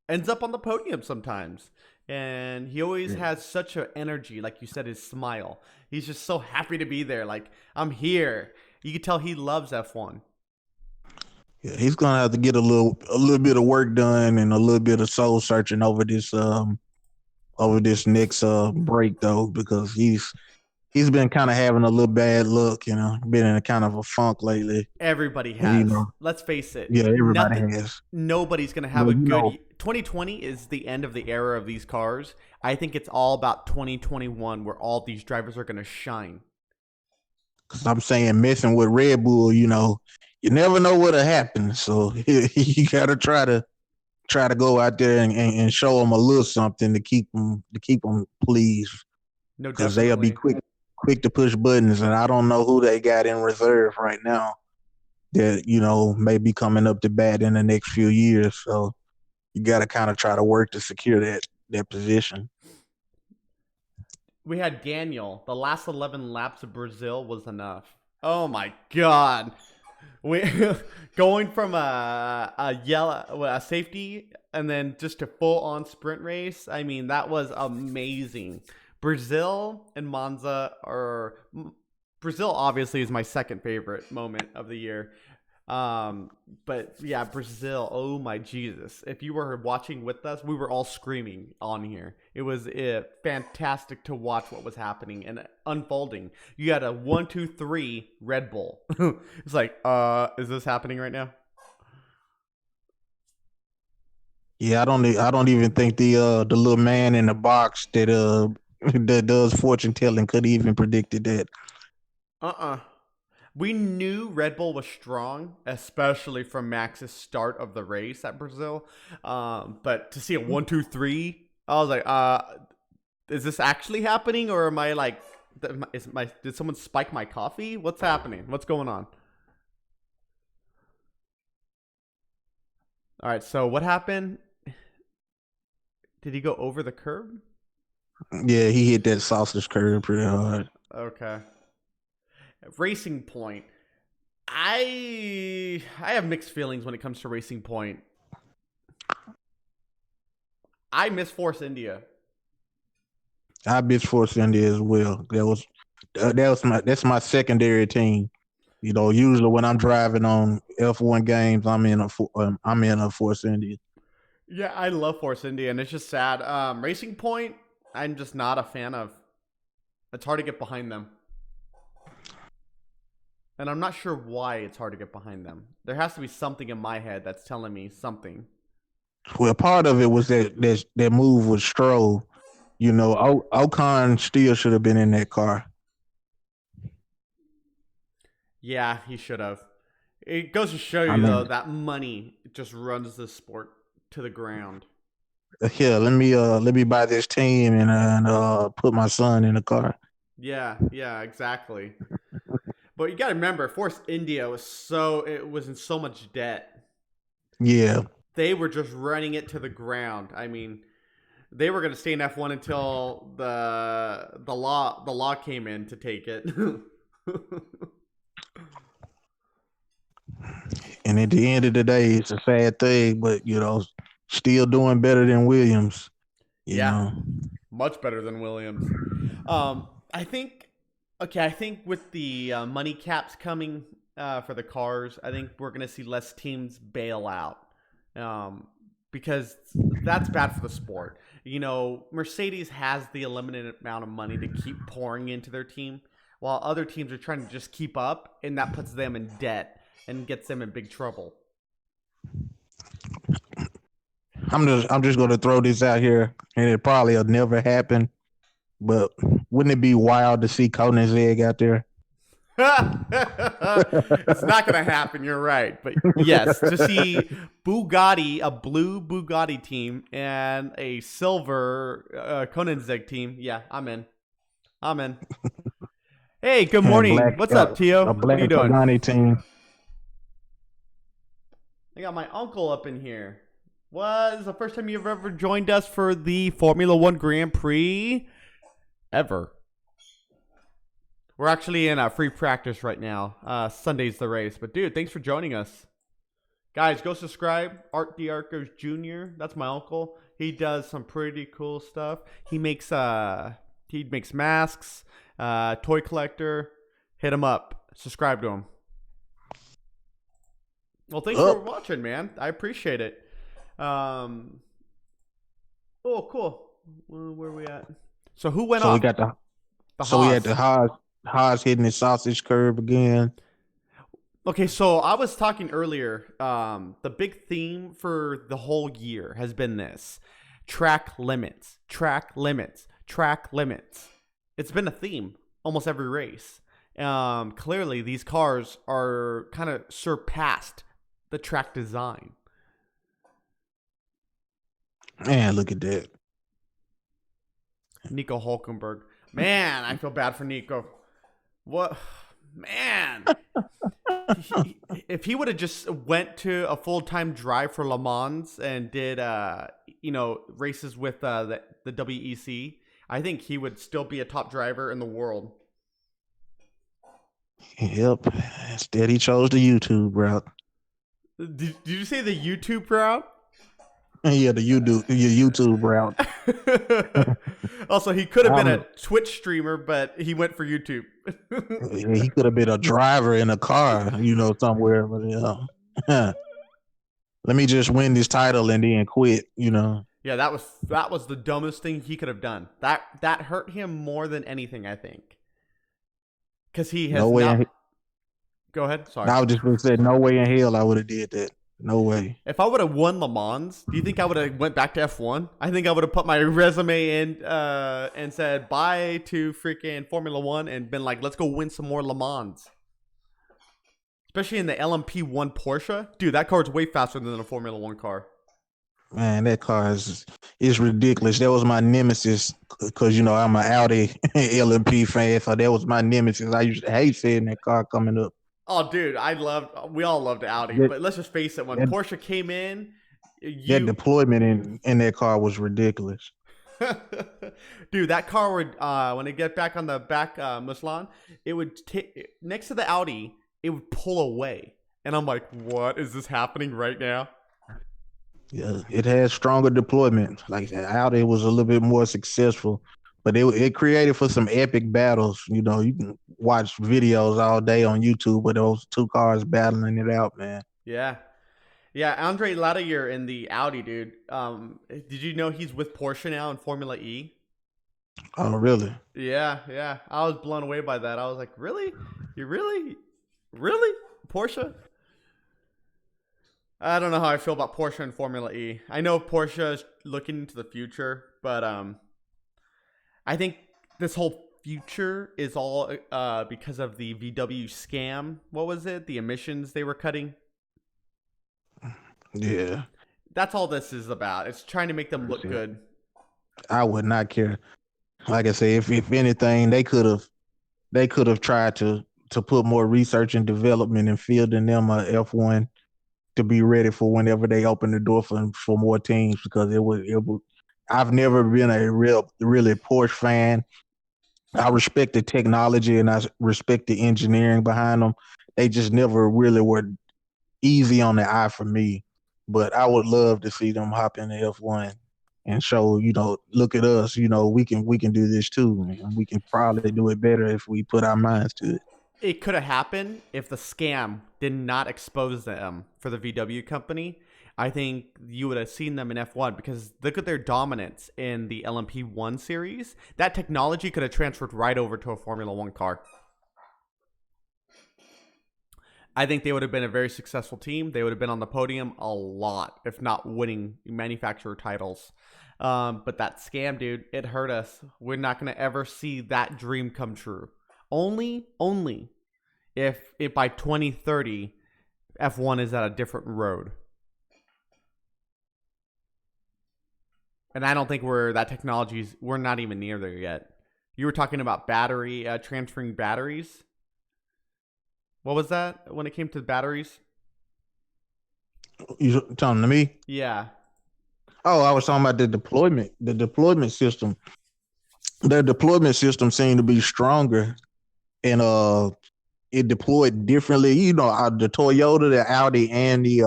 ends up on the podium sometimes, and he always Yeah. has such an energy. Like you said, his smile. He's just so happy to be there. Like, I'm here. You can tell he loves F1. Yeah, he's gonna have to get a little bit of work done and a little bit of soul searching over this next break though, because he's been kind of having a little bad luck, been in a kind of a funk lately. Everybody And, has. Let's face it. yeah, everybody Nothing. has. Nobody's gonna have But a good. 2020 is the end of the era of these cars. I think it's all about 2021 where all these drivers are gonna shine. Because I'm saying messing with Red Bull, you never know what'll happen. So you gotta try to go out there and show them a little something to keep them pleased, No, because they'll be definitely. quick to push buttons, and I don't know who they got in reserve right now that may be coming up to bat in the next few years. So you got to kind of try to work to secure that position. We had Daniel. The last 11 laps of Brazil was enough. Oh my god. We going from a safety and then just a full on sprint race. I mean, that was amazing. Brazil and Monza are Brazil obviously is my second favorite moment of the year. But yeah, Brazil, oh my Jesus. If you were watching with us, we were all screaming on here. It was fantastic to watch what was happening and unfolding. You had a 1, 2, 3 Red Bull. It's like, is this happening right now? Yeah, I don't even think the little man in the box that does fortune telling could even predicted that. Uh-uh. We knew Red Bull was strong, especially from Max's start of the race at Brazil. But to see a 1, 2, 3, I was like, is this actually happening, or am I like, did someone spike my coffee? What's happening? What's going on? All right, so what happened? Did he go over the curb? Yeah, he hit that sausage curve pretty hard. Okay. Racing Point. I have mixed feelings when it comes to Racing Point. I miss Force India. I bitch Force India as well. That's my secondary team. Usually when I'm driving on F1 games, I'm in a Force India. Yeah, I love Force India, and it's just sad. Racing Point, I'm just not a fan of. It's hard to get behind them. And I'm not sure why it's hard to get behind them. There has to be something in my head that's telling me something. Well, part of it was that move with Stroll. Ocon still should have been in that car. Yeah, he should have. It goes to show I you, though, mean, that money just runs the sport to the ground. here, let me buy this team and put my son in the car. Yeah, exactly. But you got to remember, Force India it was in so much debt. Yeah, They were just running it to the ground. I mean, they were going to stay in F1 until the law came in to take it. and at the end of the day, it's a sad thing, but still doing better than Williams. You Yeah, know, much better than Williams. I think. Okay, I think with the money caps coming for the cars, I think we're gonna see less teams bail out, because that's bad for the sport. Mercedes has the limited amount of money to keep pouring into their team, while other teams are trying to just keep up, and that puts them in debt and gets them in big trouble. I'm just gonna throw this out here, and it probably will never happen. But wouldn't it be wild to see Koenigsegg out there? It's not gonna happen. You're right, but yes, to see Bugatti, a blue Bugatti team, and a silver Koenigsegg team. Yeah, I'm in. I'm in. Hey, good A morning. black What's up, Tio? a What are you black doing? Pagani team. I got my uncle up in here. What is the first time you've ever joined us for the Formula One Grand Prix ever? We're actually in a free practice right now. Sunday's the race, but dude, thanks for joining us, guys. Go subscribe. Art D'Arcos Jr. That's my uncle. He does some pretty cool stuff. He makes masks. Toy collector. Hit him up. Subscribe to him. Well, thanks for Up. watching, man. I appreciate it. Oh, cool. Where are we at? So who went So we off? got the The so we had the Haas. Haas hitting the sausage curve again. Okay, so I was talking earlier. The big theme for the whole year has been this: track limits, track limits, track limits. It's been a theme almost every race. Clearly, these cars are kind of surpassed the track design. Man, look at that. Nico Hulkenberg. Man, I feel bad for Nico. What? Man. If he would have just went to a full-time drive for Le Mans and did, races with the WEC, I think he would still be a top driver in the world. Yep. Instead, he chose the YouTube route. Did you say the YouTube route? Yeah, YouTube route. Also, he could have been a I'm, Twitch streamer, but he went for YouTube. yeah, he could have been a driver in a car, somewhere. But let me just win this title and then quit. Yeah, that was the dumbest thing he could have done. That hurt him more than anything, I think, because he No has way. now. Go ahead. Sorry. I was just gonna say, no way in hell I would have did that. No way. If I would have won Le Mans, do you think I would have went back to F1? I think I would have put my resume in and said bye to freaking Formula One and been like, let's go win some more Le Mans. Especially in the LMP1 Porsche, dude, that car is way faster than a Formula One car. Man, that car is ridiculous. That was my nemesis because I'm an Audi LMP fan, so that was my nemesis. I used to hate seeing that car coming up. Oh, dude, we all loved Audi, That, but let's just face it, when that, Porsche came in, that you deployment in that car was ridiculous. dude, that car would when it get back on the back Michelin, it would take next to the Audi, it would pull away. And I'm like, what is this happening right now? Yeah, it had stronger deployment. Like Audi was a little bit more successful, but it created for some epic battles. You can watch videos all day on YouTube with those two cars battling it out, man. Yeah. Yeah, Andre Lattier in the Audi, dude. Did you know he's with Porsche now in Formula E? Oh, really? Yeah, yeah. I was blown away by that. I was like, really? You really? Porsche? I don't know how I feel about Porsche and Formula E. I know Porsche is looking into the future, but I think this whole future is all because of the VW scam. What was it? The emissions they were cutting? Yeah. That's all this is about. It's trying to make them look good. I would not care. Like I say, if anything, they could have tried to put more research and development and fielding them a F1 to be ready for whenever they open the door for more teams, because it was. I've never been a really Porsche fan. I respect the technology and I respect the engineering behind them. They just never really were easy on the eye for me. But I would love to see them hop in the F1 and show, look at us, we can do this too, and we can probably do it better if we put our minds to it. It could have happened if the scam did not expose them for the VW company. I think you would have seen them in F1, because look at their dominance in the LMP1 series. That technology could have transferred right over to a Formula One car. I think they would have been a very successful team. They would have been on the podium a lot, if not winning manufacturer titles. But that scam, dude, it hurt us. We're not going to ever see that dream come true. Only if by 2030 F1 is at a different road. And I don't think we're not even near there yet. You were talking about battery transferring batteries. What was that when it came to batteries? You talking to me? Yeah. Oh, I was talking about the deployment. The deployment system. Their deployment system seemed to be stronger, and it deployed differently. The Toyota, the Audi, and the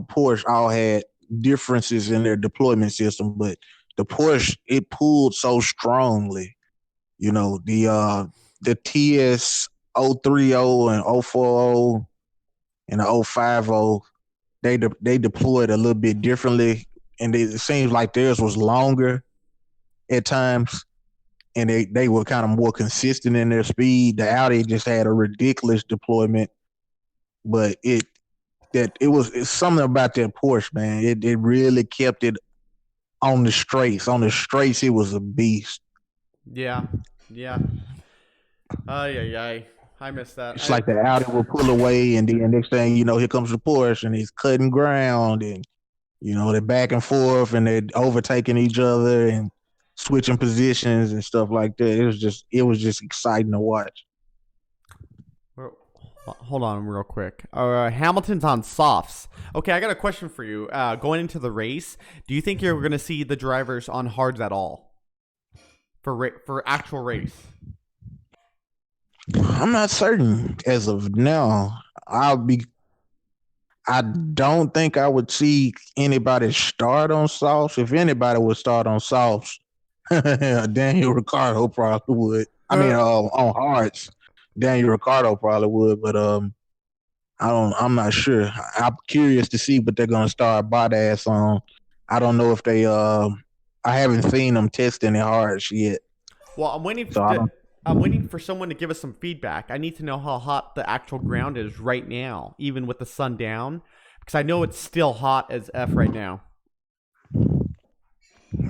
Porsche all had differences in their deployment system, but the Porsche, it pulled so strongly. The TS 030 and 040 and the 050, they deployed a little bit differently, and it seems like theirs was longer at times, and they were kind of more consistent in their speed. The Audi just had a ridiculous deployment, but it's something about that Porsche, man. It really kept it on the straights. On the straights, it was a beast. Yeah. Yeah. Yeah. I missed that. It's like the Audi will pull away, and then next thing you know, here comes the Porsche, and he's cutting ground, and they're back and forth, and they're overtaking each other and switching positions and stuff like that. It was just exciting to watch. Hold on real quick. Hamilton's on softs. Okay, I got a question for you. Going into the race, do you think you're going to see the drivers on hards at all for actual race? I'm not certain as of now. I don't think I would see anybody start on softs. If anybody would start on softs, Daniel Ricciardo probably would. I mean, on hards, Daniel Ricciardo probably would, but I'm not sure. I'm curious to see what they're gonna start Bottas on. I don't know if they I haven't seen them test any hards yet. Well, So I don't I'm waiting for someone to give us some feedback. I need to know how hot the actual ground is right now, even with the sun down, because I know it's still hot as F right now.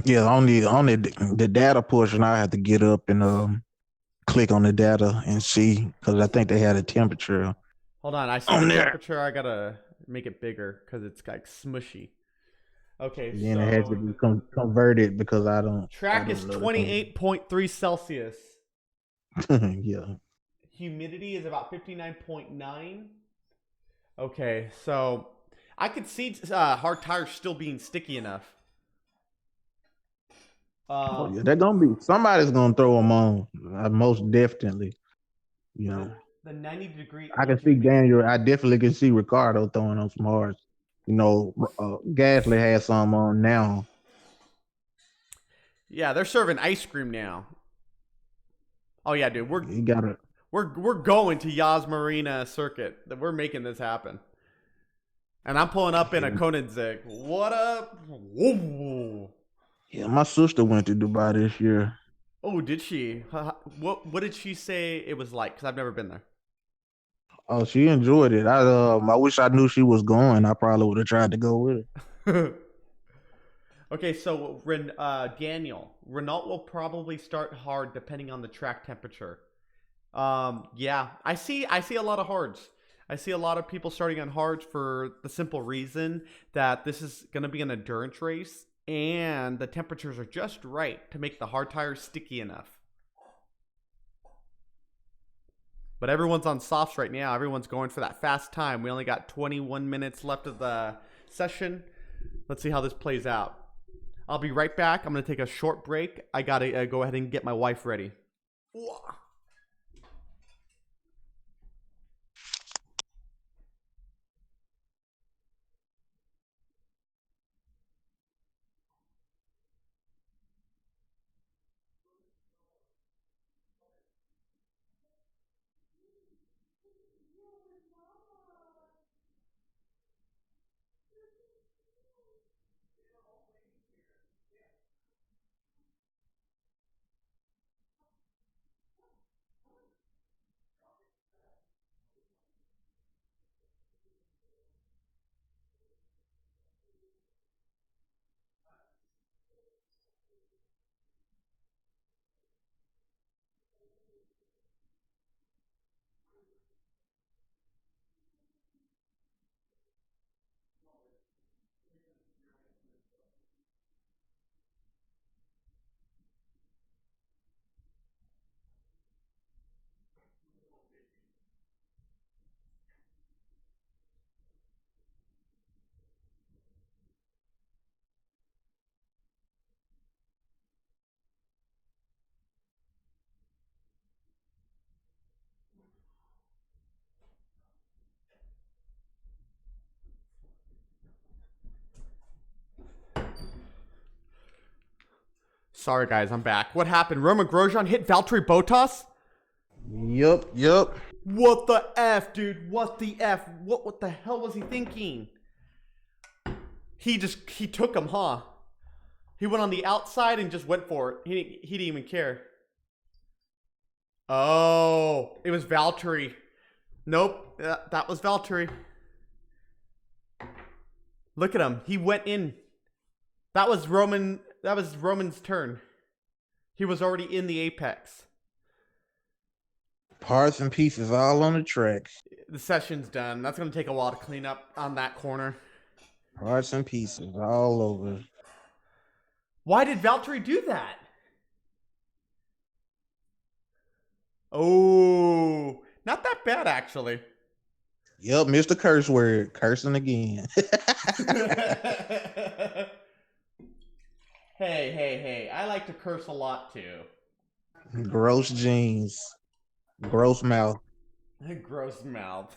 Yeah, only the data portion I have to get up and click on the data and see, because I think they had a temperature Hold on, I see the on there. temperature. I gotta make it bigger because it's like smushy. Okay, And then it has to so be converted because I track is don't know the thing. 28.3 Celsius. Yeah. Humidity is about 59.9. Okay, so I could see hard tires still being sticky enough. Oh Um, yeah, they're gonna be somebody's gonna throw them on. Most definitely. You the know, the 90-degree I can see alternate. Daniel. I definitely can see Ricardo throwing on some hard. Gasly has some on now. Yeah, they're serving ice cream now. Oh yeah, dude, He got a we're going to Yas Marina circuit. We're making this happen. And I'm pulling up in a Koenigsegg. What up? Whoa. Yeah, my sister went to Dubai this year. Oh, did she? What did she say it was like? Because I've never been there. Oh, she enjoyed it. I wish I knew she was going. I probably would have tried to go with her. Okay, so Daniel, Renault will probably start hard depending on the track temperature. Yeah, I see a lot of hards. I see a lot of people starting on hards for the simple reason that this is going to be an endurance race and the temperatures are just right to make the hard tires sticky enough. But everyone's on softs right now. Everyone's going for that fast time. We only got 21 minutes left of the session. Let's see how this plays out. I'll be right back. I'm going to take a short break. I got to go ahead and get my wife ready. Sorry, guys, I'm back. What happened? Roman Grosjean hit Valtteri Bottas? Yep. What the F, dude? What the F? What the hell was he thinking? He took him, huh? He went on the outside and just went for it. He didn't even care. Oh, it was Valtteri. Nope, that was Valtteri. Look at him. He went in. That was Roman's turn. He was already in the apex. Parts and pieces all on the track. The session's done. That's going to take a while to clean up on that corner. Parts and pieces all over. Why did Valtteri do that? Oh, not that bad, actually. Yep, Mr. Curse word. Cursing again. Hey. I like to curse a lot, too. Gross jeans. Gross mouth. Gross mouth.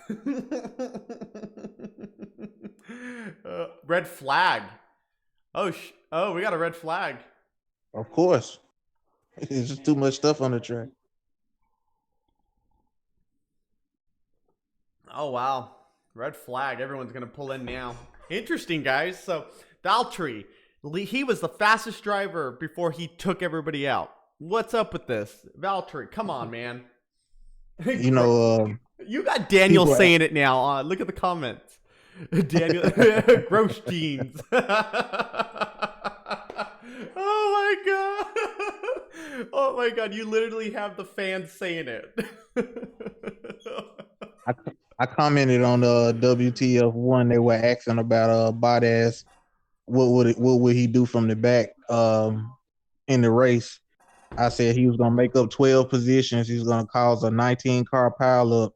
Red flag. Oh, we got a red flag. Of course. There's just too much stuff on the track. Oh, wow. Red flag. Everyone's going to pull in now. Interesting, guys. So, Valtteri, he was the fastest driver before he took everybody out. What's up with this? Valtteri, come on, man. You know, you got Daniel saying it now. Look at the comments. Daniel, gross jeans. Oh my god, you literally have the fans saying it. I commented on WTF1. They were asking about Bottas. What would he do from the back in the race? I said he was gonna make up 12 positions. He's gonna cause a 19-car pileup,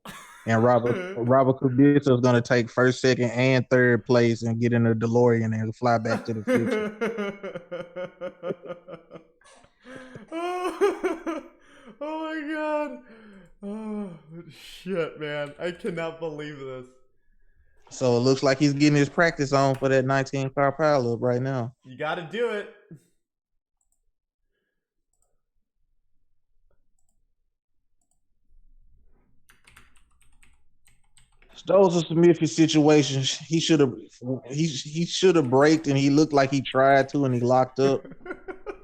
and Robert Kubica is gonna take first, second, and third place and get in a DeLorean and fly back to the future. Oh my god! Oh shit, man! I cannot believe this. So it looks like he's getting his practice on for that 19-car pileup right now. You got to do it. Those are some iffy situations. He should have braked, and he looked like he tried to, and he locked up.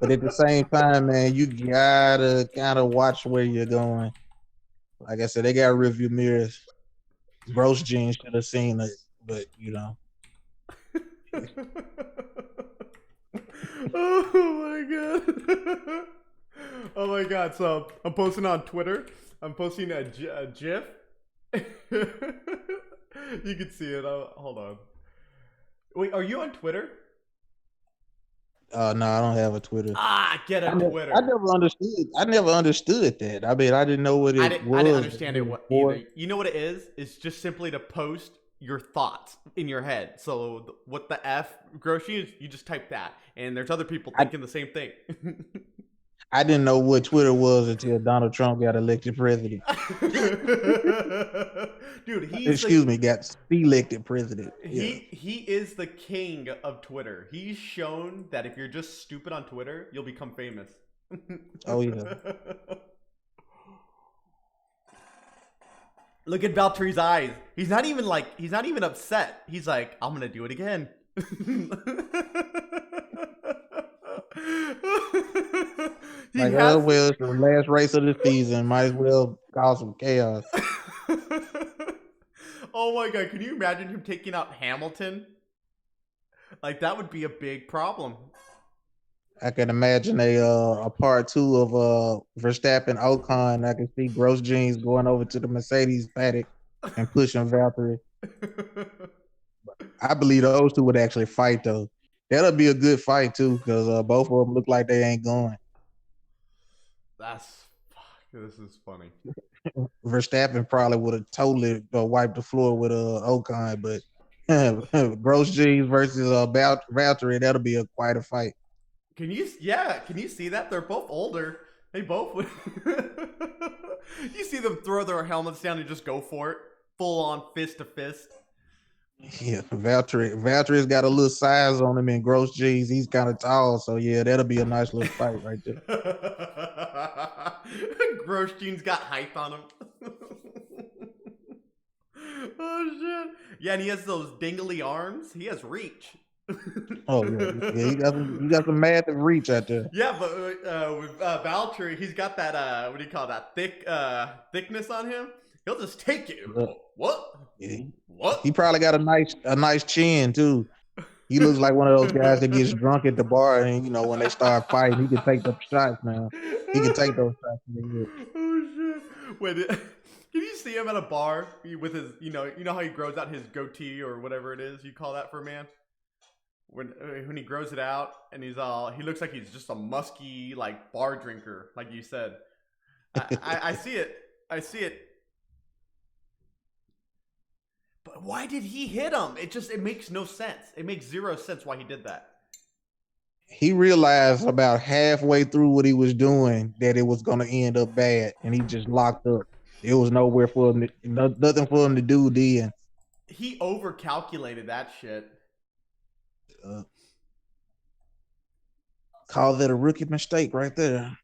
But at the same time, man, you gotta kind of watch where you're going. Like I said, they got review mirrors. Gross jeans should have seen it, but you know. Oh my god. Oh my god. So I'm posting on Twitter. I'm posting a GIF. You can see it. Hold on. Wait, are you on Twitter? No, I don't have a Twitter. Get a Twitter. I never understood that. I mean, I didn't know what it was. I didn't understand it either. You know what it is? It's just simply to post your thoughts in your head. So what the F, Groshi, you just type that. And there's other people thinking the same thing. I didn't know what Twitter was until Donald Trump got elected president. Dude, got elected president. He is the king of Twitter. He's shown that if you're just stupid on Twitter, you'll become famous. Oh yeah. Look at Valtteri's eyes. He's not even upset. He's like, I'm gonna do it again. Well, it's the last race of the season. Might as well cause some chaos. Oh my god, can you imagine him taking out Hamilton? Like, that would be a big problem. I can imagine a part 2 of Verstappen Ocon. I can see Gross Jeans going over to the Mercedes paddock and pushing Valtteri. I believe those two would actually fight though. That'll be a good fight too, because both of them look like they ain't going. This is funny. Verstappen probably would have totally wiped the floor with Ocon, but Gross Jeans versus Valtteri, that'll be quite a fight. Can you see that? They're both older. They both would. You see them throw their helmets down and just go for it, full on fist to fist. Yeah, Valtteri's got a little size on him in gross G's. He's kind of tall, so yeah, that'll be a nice little fight right there. Grosjean's got height on him. Oh shit! Yeah, and he has those dingly arms. He has reach. Oh yeah, he got some massive reach out there. Yeah, but with Valtteri, he's got that what do you call that thickness on him. He'll just take it. Yeah. What? Yeah. What? He probably got a nice chin too. He looks like one of those guys that gets drunk at the bar, and when they start fighting, he can take the shots, man. He can take those shots. Oh shit! Wait, can you see him at a bar with his, you know how he grows out his goatee or whatever it is you call that for a man? When he grows it out and he looks like he's just a musky like bar drinker, like you said. I see it. I see it. But why did he hit him? It makes no sense. It makes zero sense why he did that. He realized about halfway through what he was doing that it was going to end up bad, and he just locked up. There was nowhere for him, nothing for him to do then. He overcalculated that shit. Call that a rookie mistake right there.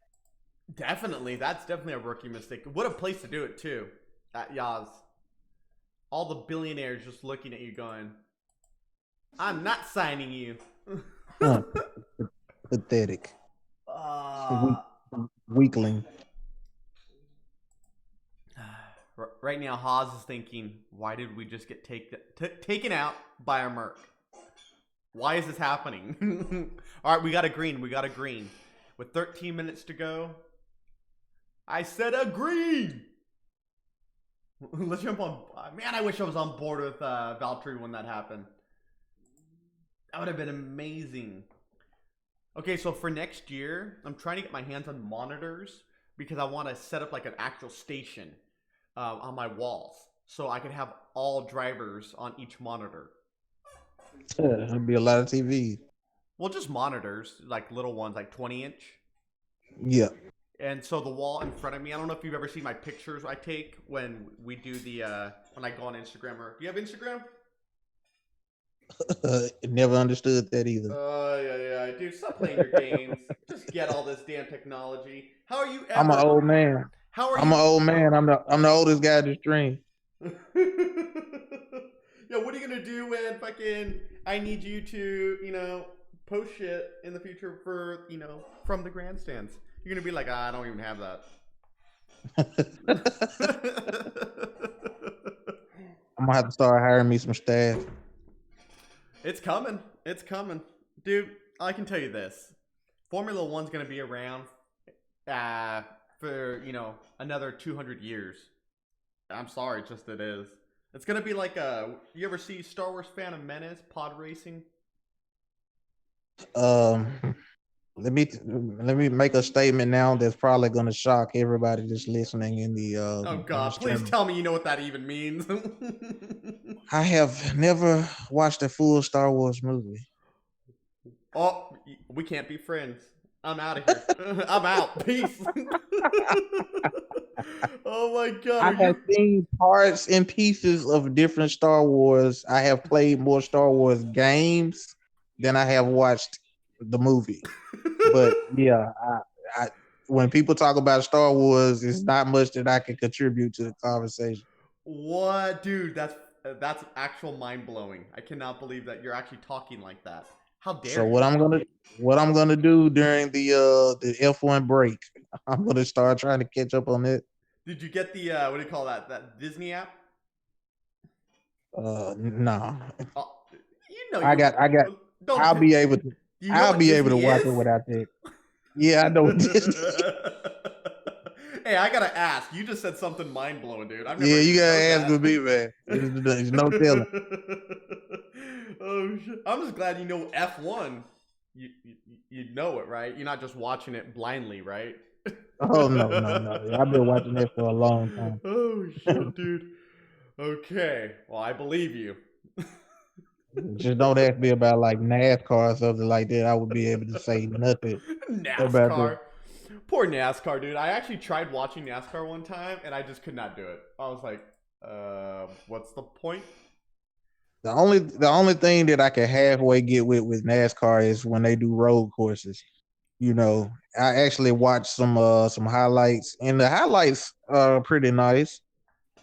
Definitely. That's definitely a rookie mistake. What a place to do it, too. At Yaz. All the billionaires just looking at you going, I'm not signing you. Pathetic. Weakling. Right now, Haas is thinking, why did we just get taken out by a Merc? Why is this happening? All right, we got a green. With 13 minutes to go, I said a green. Let's jump on. Man, I wish I was on board with Valtteri when that happened. That would have been amazing. Okay, so for next year, I'm trying to get my hands on monitors because I want to set up like an actual station on my walls so I could have all drivers on each monitor. Yeah, there'll be a lot of TV. Well, just monitors, like little ones, like 20-inch. Yeah. And so the wall in front of me, I don't know if you've ever seen my pictures I take when we do when I go on Instagram. Or do you have Instagram? Never understood that either. Yeah. Dude, stop playing your games. Just get all this damn technology. How are you ever? I'm an old man. I'm an old man. I'm the oldest guy to stream. Yeah, what are you gonna do when fucking I need you to, post shit in the future for, from the grandstands? You're gonna be like, I don't even have that. I'm gonna have to start hiring me some staff. It's coming. Dude, I can tell you this. Formula One's gonna be around for, another 200 years. I'm sorry, it is. It's gonna be like you ever see Star Wars Phantom Menace, pod racing? Let me make a statement now that's probably gonna shock everybody that's listening in the oh god, please tell me you know what that even means. I have never watched a full Star Wars movie. Oh, we can't be friends. I'm out of here. I'm out. Peace. Oh my god. I have seen parts and pieces of different Star Wars. I have played more Star Wars games than I have watched the movie. But yeah, I when people talk about Star Wars, it's not much that I can contribute to the conversation. What, dude? That's actual mind blowing. I cannot believe that you're actually talking like that. How dare So you? what I'm gonna do during the F1 break, I'm gonna start trying to catch up on it. Did you get the what do you call that Disney app? No. I got. I'll be able to. I'll be able to watch it without that. Yeah, I know what Disney. Hey, I gotta ask. You just said something mind blowing, dude. You gotta ask with me, man. There's no telling. Oh shit! I'm just glad you know F1. You know it, right? You're not just watching it blindly, right? Oh no! I've been watching it for a long time. Oh shit, dude. Okay, well I believe you. Just don't ask me about like NASCAR or something like that. I would be able to say nothing about NASCAR. Poor NASCAR, dude. I actually tried watching NASCAR one time and I just could not do it. I was like, what's the point? The only thing that I can halfway get with NASCAR is when they do road courses. You know, I actually watched some highlights, and the highlights are pretty nice.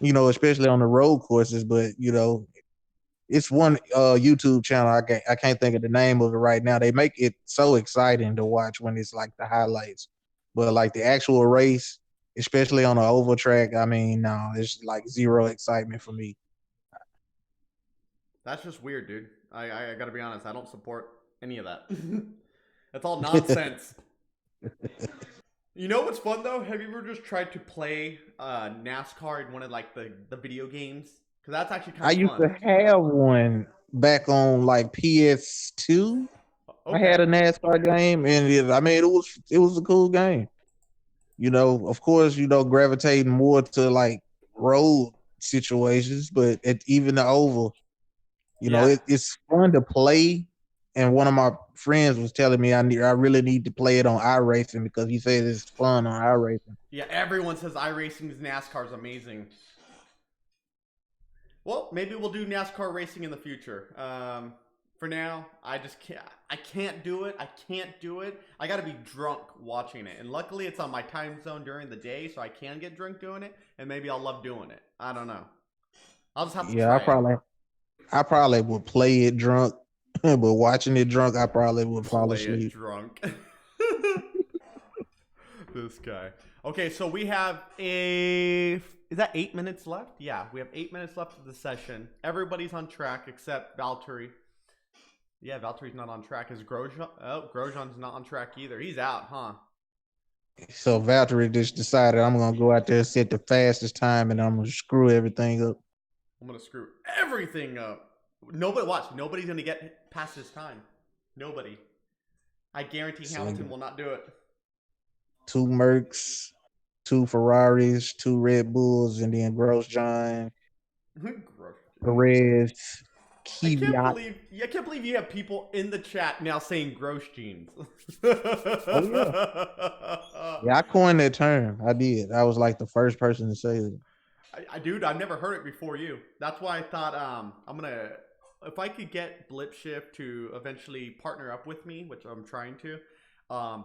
You know, especially on the road courses. But it's one YouTube channel. I can't think of the name of it right now. They make it so exciting to watch when it's like the highlights, but like the actual race, especially on the oval track. I mean, no, it's like zero excitement for me. That's just weird, dude. I gotta be honest. I don't support any of that. That's all nonsense. You know what's fun though? Have you ever just tried to play NASCAR in one of like the video games? Because that's actually I kind of used fun. to have one back on like PS2. I had Okay. a NASCAR game, and I mean, it was a cool game. Of course, gravitating more to like road situations, but even the oval, Yeah. it's fun to play. And one of my friends was telling me I really need to play it on iRacing because he said it's fun on iRacing. Yeah. Everyone says iRacing's NASCAR is amazing. Well, maybe we'll do NASCAR racing in the future. For now, I just can't. I can't do it. I can't do it. I got to be drunk watching it, and luckily, it's on my time zone during the day, so I can get drunk doing it, and maybe I'll love doing it. I don't know. I'll just have to Yeah, I try it. probably I probably would play it drunk, but watching it drunk, I probably would fall Play it asleep. drunk. This guy. Okay, so we have a. Is that 8 minutes left? Yeah, we have 8 minutes left of the session. Everybody's on track except Valtteri. Yeah, Valtteri's not on track. Is Grosjean? Oh, Grosjean's not on track either. He's out, huh? So Valtteri just decided I'm gonna go out there and set the fastest time, and I'm gonna screw everything up. I'm gonna screw everything up. Nobody watch. Nobody's gonna get past his time. Nobody. I guarantee So Hamilton will not do it. two Mercs, two Ferraris, two Red Bulls, and then Grosjean, Perez, I can't Kvyat. believe I can't believe you have people in the chat now saying gross jeans. Oh yeah, yeah. I coined that term. I did. I was like the first person to say it. Dude, I've never heard it before you. That's why I thought I'm gonna if I could get Blip Shift to eventually partner up with me, which I'm trying to.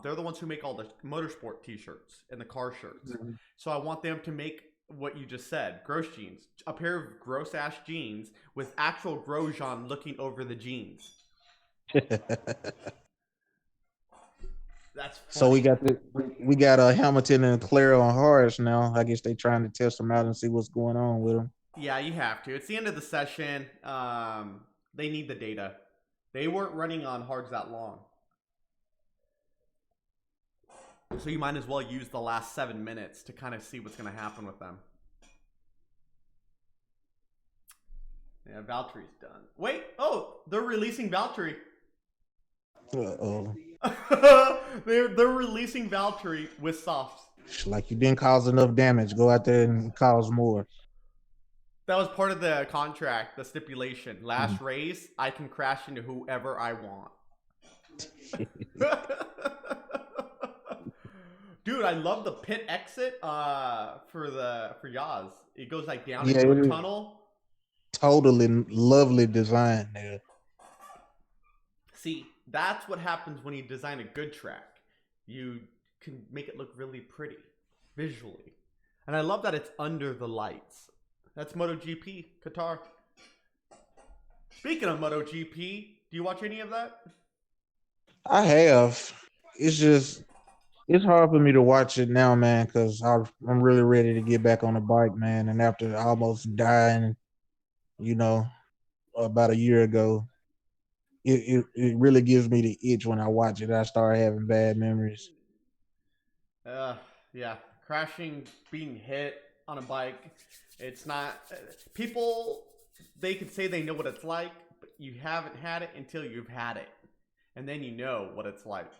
They're the ones who make all the motorsport T-shirts and the car shirts. Mhm. So I want them to make what you just said, gross jeans, a pair of gross ass jeans with actual Grosjean looking over the jeans. That's So funny. we got Hamilton and Claire on hards now. I guess they trying to test them out and see what's going on with them. Yeah, you have to. It's the end of the session. They need the data. They weren't running on hards that long. So you might as well use the last 7 minutes to kind of see what's going to happen with them. Yeah, Valtteri's done. Wait, oh, they're releasing Valtteri. Uh-oh. they're releasing Valtteri with softs. Like you didn't cause enough damage. Go out there and cause more. That was part of the contract, the stipulation. Mhm. Last race, I can crash into whoever I want. Dude, I love the pit exit for Yaz. It goes like down Yeah, into it a is tunnel. totally lovely design there. See, that's what happens when you design a good track. You can make it look really pretty visually. And I love that it's under the lights. That's MotoGP, Qatar. Speaking of MotoGP, do you watch any of that? I have. It's just it's hard for me to watch it now, man, because I'm really ready to get back on the bike, man. And after almost dying, you know, about a year ago, it really gives me the itch when I watch it. I start having bad memories. Uh, yeah, crashing, being hit on a bike. It's not. People, they could say they know what it's like, but you haven't had it until you've had it. And then you know what it's like.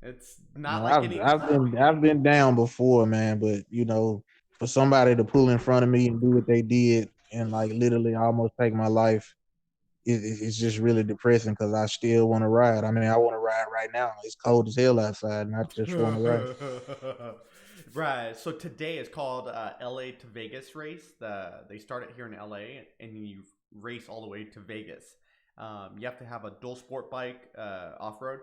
It's not No, like I've any. I've been I've been down before, man, but for somebody to pull in front of me and do what they did and like literally almost take my life, it's just really depressing because I still want to ride. I mean, I want to ride right now. It's cold as hell outside, and I just want to ride. Right. So today is called LA to Vegas race. They start it here in LA, and race all the way to Vegas. You have to have a dual sport bike off road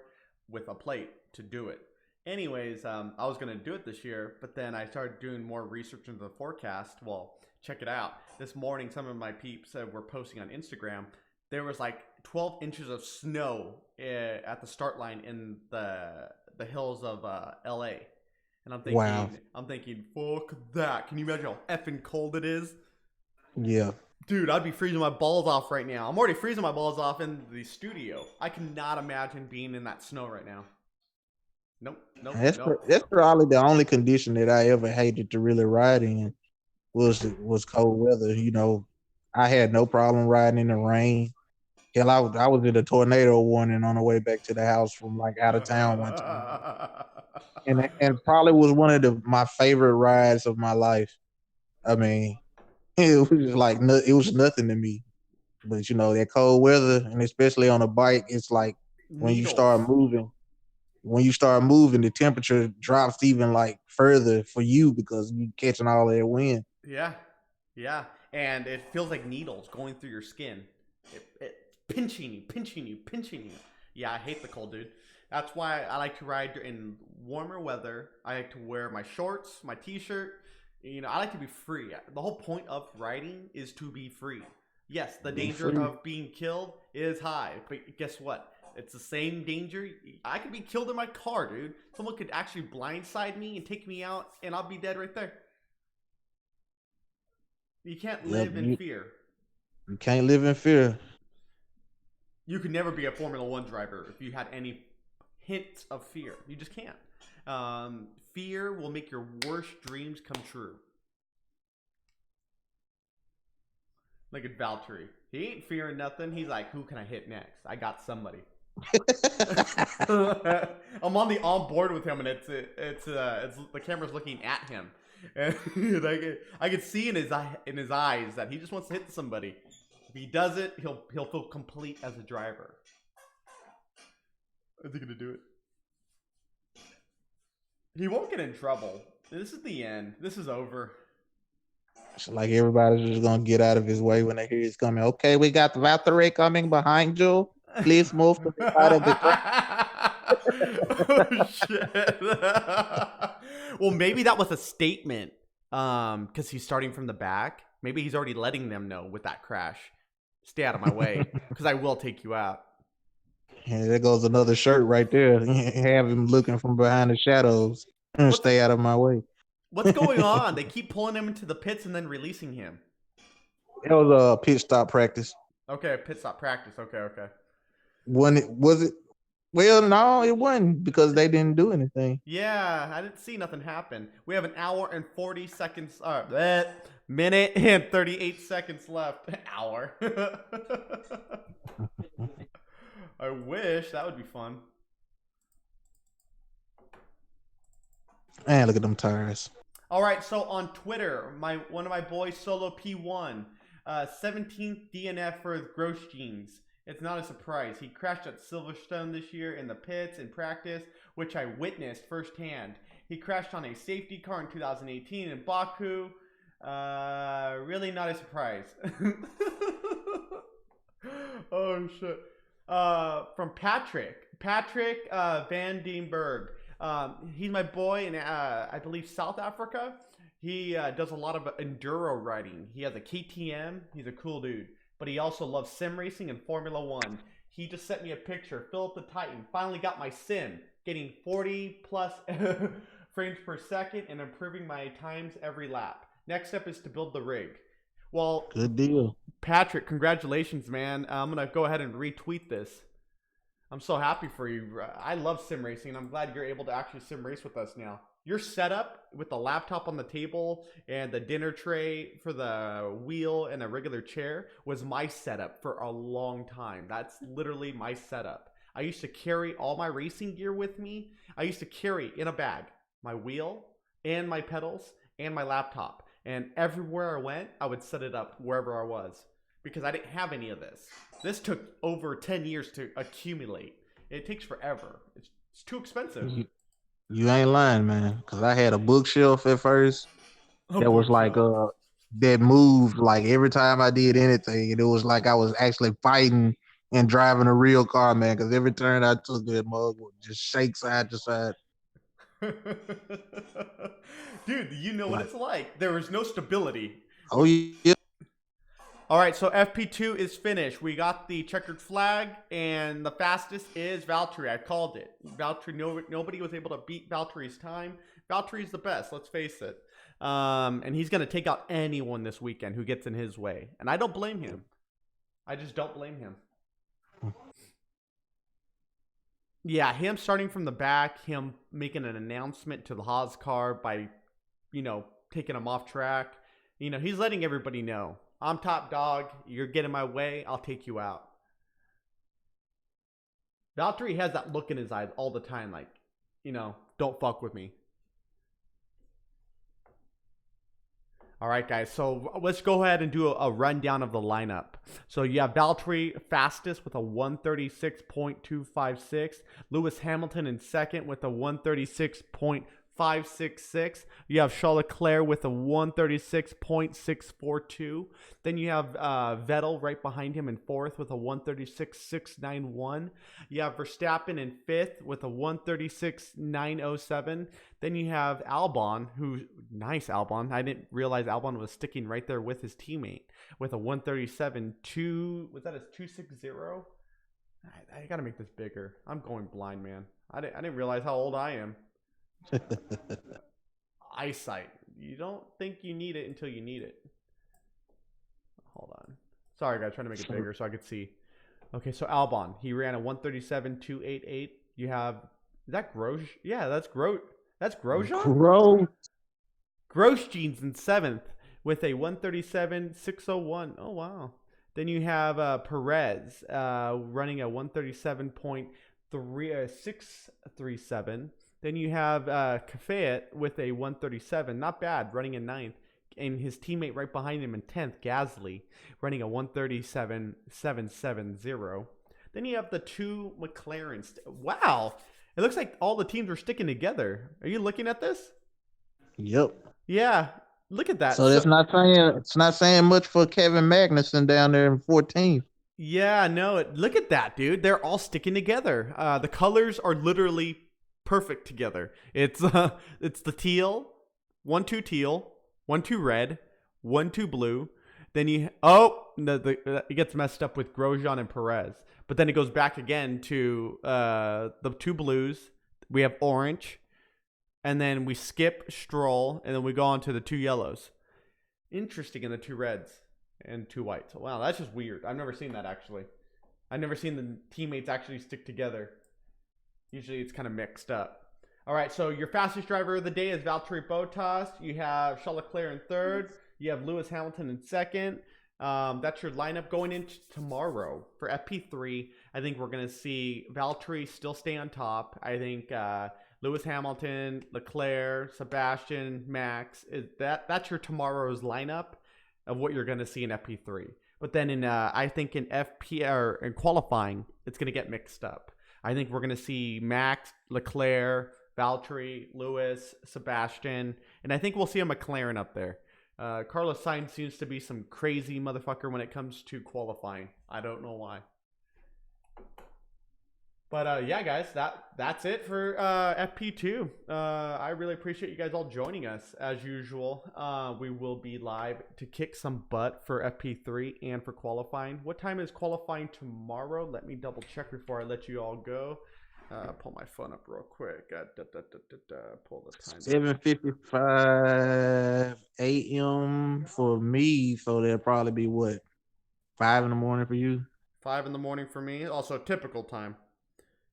with a plate to do it. Anyways, I was gonna do it this year, but then I started doing more research into the forecast. Well, check it out. This morning, some of my peeps were posting on Instagram. There was like 12 inches of snow at the start line in the hills of LA. And Wow. I'm thinking, fuck that. Can you imagine how effing cold it is? Yeah. Dude, I'd be freezing my balls off right now. I'm already freezing my balls off in the studio. I cannot imagine being in that snow right now. Nope, nope, nope. That's probably the only condition that I ever hated to really ride in was cold weather. You know, I had no problem riding in the rain. Hell, I was in a tornado warning on the way back to the house from like out of town one time, and probably was one of my favorite rides of my life. I mean, it was just like it was nothing to me. But you know, that cold weather, and especially on a bike, it's like when you start Needles. moving, the temperature drops even like further for you because you catching all that wind. Yeah, yeah. And it feels like needles going through your skin. It pinching you, pinching you, pinching you. Yeah, I hate the cold, dude. That's why I like to ride in warmer weather. I like to wear my shorts, my t-shirt. You know, I like to be free. The whole point of riding is to be free. Yes, the Be danger free. of being killed is high, but guess what? It's the same danger. I could be killed in my car, dude. Someone could actually blindside me and take me out, and I'll be dead right there. You can't Yep, live in fear. you can't live in fear. You could never be a Formula One driver if you had any hint of fear. You just can't. Fear will make your worst dreams come true. Look at Valtteri. He ain't fearing nothing. He's like, who can I hit next? I got somebody. I'm on board with him, and it's the camera's looking at him, and I can see in his eyes that he just wants to hit somebody. If he does it, he'll feel complete as a driver. Is he gonna do it? He won't get in trouble. This is the end. This is over. It's like everybody's just gonna get out of his way when they hear he's coming. Okay, we got Valtteri coming behind you. Please move to the side of the track. Oh shit. Well, maybe that was a statement. Because he's starting from the back. Maybe he's already letting them know with that crash. Stay out of my way, because I will take you out. And there goes another shirt right there. Have him looking from behind the shadows. What's Stay out of my way. what's going on? They keep pulling him into the pits and then releasing him. It was a pit stop practice. Okay, pit stop practice. Okay. Was it? Well, no, it wasn't because they didn't do anything. Yeah, I didn't see nothing happen. We have an hour and 40 seconds, minute and 38 seconds left. Hour. I wish that would be fun. Man, look at them tires. All right, so on Twitter, one of my boys, Solo P1, 17th DNF for Gross Jeans. It's not a surprise. He crashed at Silverstone this year in the pits in practice, which I witnessed firsthand. He crashed on a safety car in 2018 in Baku. Really not a surprise. Oh, shit. From Patrick Van Dienberg. He's my boy in, I believe, South Africa. He does a lot of enduro riding. He has a KTM. He's a cool dude. But he also loves sim racing and Formula One. He just sent me a picture. Philip the Titan finally got my sim, getting 40 plus frames per second and improving my times every lap. Next step is to build the rig. Well, Good deal. Patrick, congratulations, man. I'm going to go ahead and retweet this. I'm so happy for you. I love sim racing, and I'm glad you're able to actually sim race with us now. Your setup with the laptop on the table and the dinner tray for the wheel and a regular chair was my setup for a long time. That's literally my setup. I used to carry all my racing gear with me. I used to carry in a bag my wheel and my pedals and my laptop. And everywhere I went, I would set it up wherever I was because I didn't have any of this. This took over 10 years to accumulate. It takes forever. It's too expensive. You ain't lying, man. Because I had a bookshelf at first that was like that moved like every time I did anything, and it was like I was actually fighting and driving a real car, man. Because every turn I took, that mug would just shake side to side. Dude, you know what Like, it's like. There is no stability. oh yeah, All right, so FP2 is finished. We got the checkered flag, and the fastest is Valtteri. I called it. Valtteri, nobody was able to beat Valtteri's time. Valtteri's the best, let's face it. And he's going to take out anyone this weekend who gets in his way. And I don't blame him. I just don't blame him. Yeah, him starting from the back, him making an announcement to the Haas car by, taking him off track. He's letting everybody know. I'm top dog. You're getting my way. I'll take you out. Valtteri has that look in his eyes all the time, like, don't fuck with me. All right, guys. So let's go ahead and do a rundown of the lineup. So you have Valtteri fastest with a 136.256. Lewis Hamilton in second with a 136.566. You have Charles Leclerc with a 136.642. Then you have Vettel right behind him in fourth with a 136.691. You have Verstappen in fifth with a 136.907. Then you have Albon, nice Albon. I didn't realize Albon was sticking right there with his teammate with a 137.2. Was that a 260? I got to make this bigger. I'm going blind, man. I didn't realize how old I am. Eyesight. You don't think you need it until you need it. Hold on. Sorry, guys. Trying to make it bigger so I could see. Okay, so Albon. He ran a 137.288. You have... Is that Grosjean? Yeah, that's Grosjean. That's Grosjean? Grosjean's in seventh with a 137.601. Oh, wow. Then you have Perez running a 137.637. Then you have Kvyat with a 137. Not bad, running in ninth. And his teammate right behind him in 10th, Gasly, running a 137.770. Then you have the two McLarens. Wow. It looks like all the teams are sticking together. Are you looking at this? Yep. Yeah. Look at that. So it's not saying much for Kevin Magnussen down there in 14th. Yeah, no. Look at that, dude. They're all sticking together. The colors are literally perfect together. It's the teal, 1-2 teal, 1-2 red, 1-2 blue. Then it gets messed up with Grosjean and Perez. But then it goes back again to the two blues. We have orange. And then we skip Stroll. And then we go on to the two yellows. Interesting, in the two reds and two whites. Wow, that's just weird. I've never seen that, actually. I've never seen the teammates actually stick together. Usually it's kind of mixed up. All right, so your fastest driver of the day is Valtteri Bottas. You have Charles Leclerc in third. You have Lewis Hamilton in second. That's your lineup going into tomorrow for FP3. I think we're going to see Valtteri still stay on top. I think Lewis Hamilton, Leclerc, Sebastian, Max. That's your tomorrow's lineup of what you're going to see in FP3. But then I think in FP or in qualifying, it's going to get mixed up. I think we're going to see Max, Leclerc, Valtteri, Lewis, Sebastian, and I think we'll see a McLaren up there. Carlos Sainz seems to be some crazy motherfucker when it comes to qualifying. I don't know why. But yeah, guys, that's it for FP2. I really appreciate you guys all joining us as usual. We will be live to kick some butt for FP3 and for qualifying. What time is qualifying tomorrow? Let me double check before I let you all go. Pull my phone up real quick. Pull the time. 7:55 a.m. for me, so there'll probably be what, 5 in the morning for you? 5 in the morning for me. Also typical time.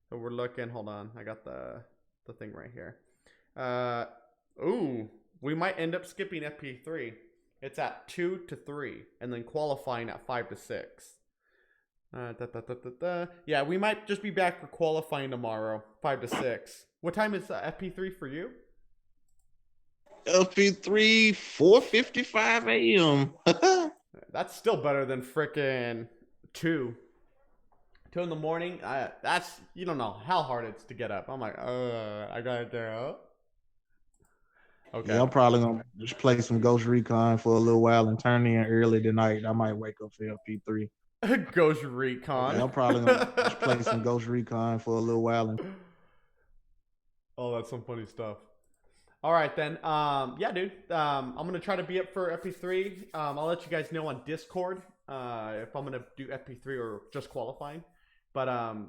So we're looking. Hold on, I got the thing right here. We might end up skipping FP3. It's at 2 to 3, and then qualifying at 5 to 6. Yeah, we might just be back for qualifying tomorrow, 5 to 6. What time is FP3 for you? FP3, 4:55 a.m. That's still better than frickin' 2 in the morning. That's, you don't know how hard it's to get up. I'm like, I gotta get up. Okay. Yeah, I'm probably gonna just play some Ghost Recon for a little while and turn in early tonight. I might wake up for FP3. Ghost Recon. Yeah, I'm probably gonna just play some Ghost Recon for a little while and Oh, that's some funny stuff. All right then. Yeah, dude. I'm gonna try to be up for FP3. I'll let you guys know on Discord if I'm gonna do FP3 or just qualifying. But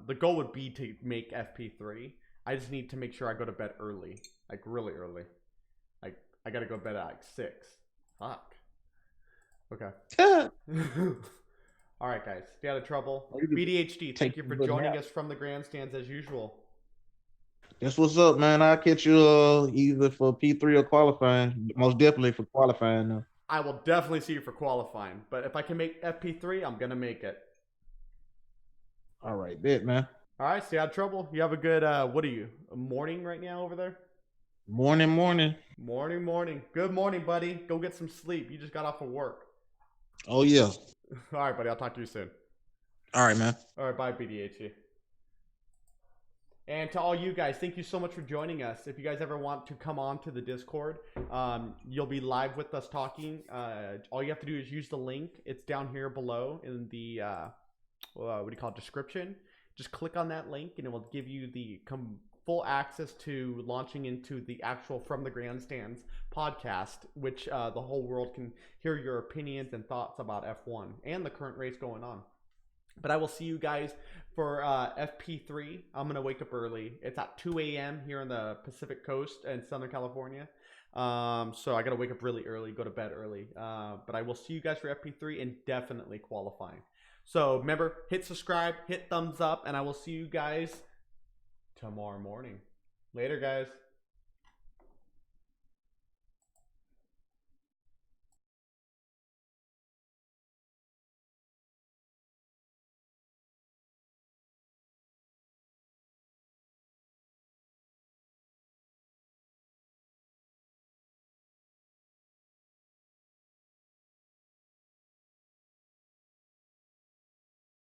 the goal would be to make FP3. I just need to make sure I go to bed early, like really early. Like I gotta go to bed at like 6. Fuck. Okay. All right, guys. Stay out of trouble. BDHD. Thank you for joining us from the grandstands as usual. that's what's up, man. I'll catch you either for P3 or qualifying. Most definitely for qualifying now. I will definitely see you for qualifying, but if I can make FP3, I'm gonna make it. All right, bet, man. All right, stay out of trouble. You have a good what are you? A morning right now over there? Morning. Morning. Good morning, buddy. Go get some sleep. You just got off of work. Oh yeah. All right, buddy. I'll talk to you soon. All right, man. All right, bye, BDHE. And to all you guys, thank you so much for joining us. If you guys ever want to come on to the Discord, you'll be live with us talking. All you have to do is use the link. It's down here below in the what do you call it, description. Just click on that link and it will give you the full access to launching into the actual From the Grandstands podcast, which the whole world can hear your opinions and thoughts about F1 and the current race going on. But I will see you guys for FP3. I'm going to wake up early. It's at 2 a.m. here on the Pacific Coast in Southern California. So I got to wake up really early, go to bed early. But I will see you guys for FP3 and definitely qualifying. So remember, hit subscribe, hit thumbs up, and I will see you guys tomorrow morning. Later, guys.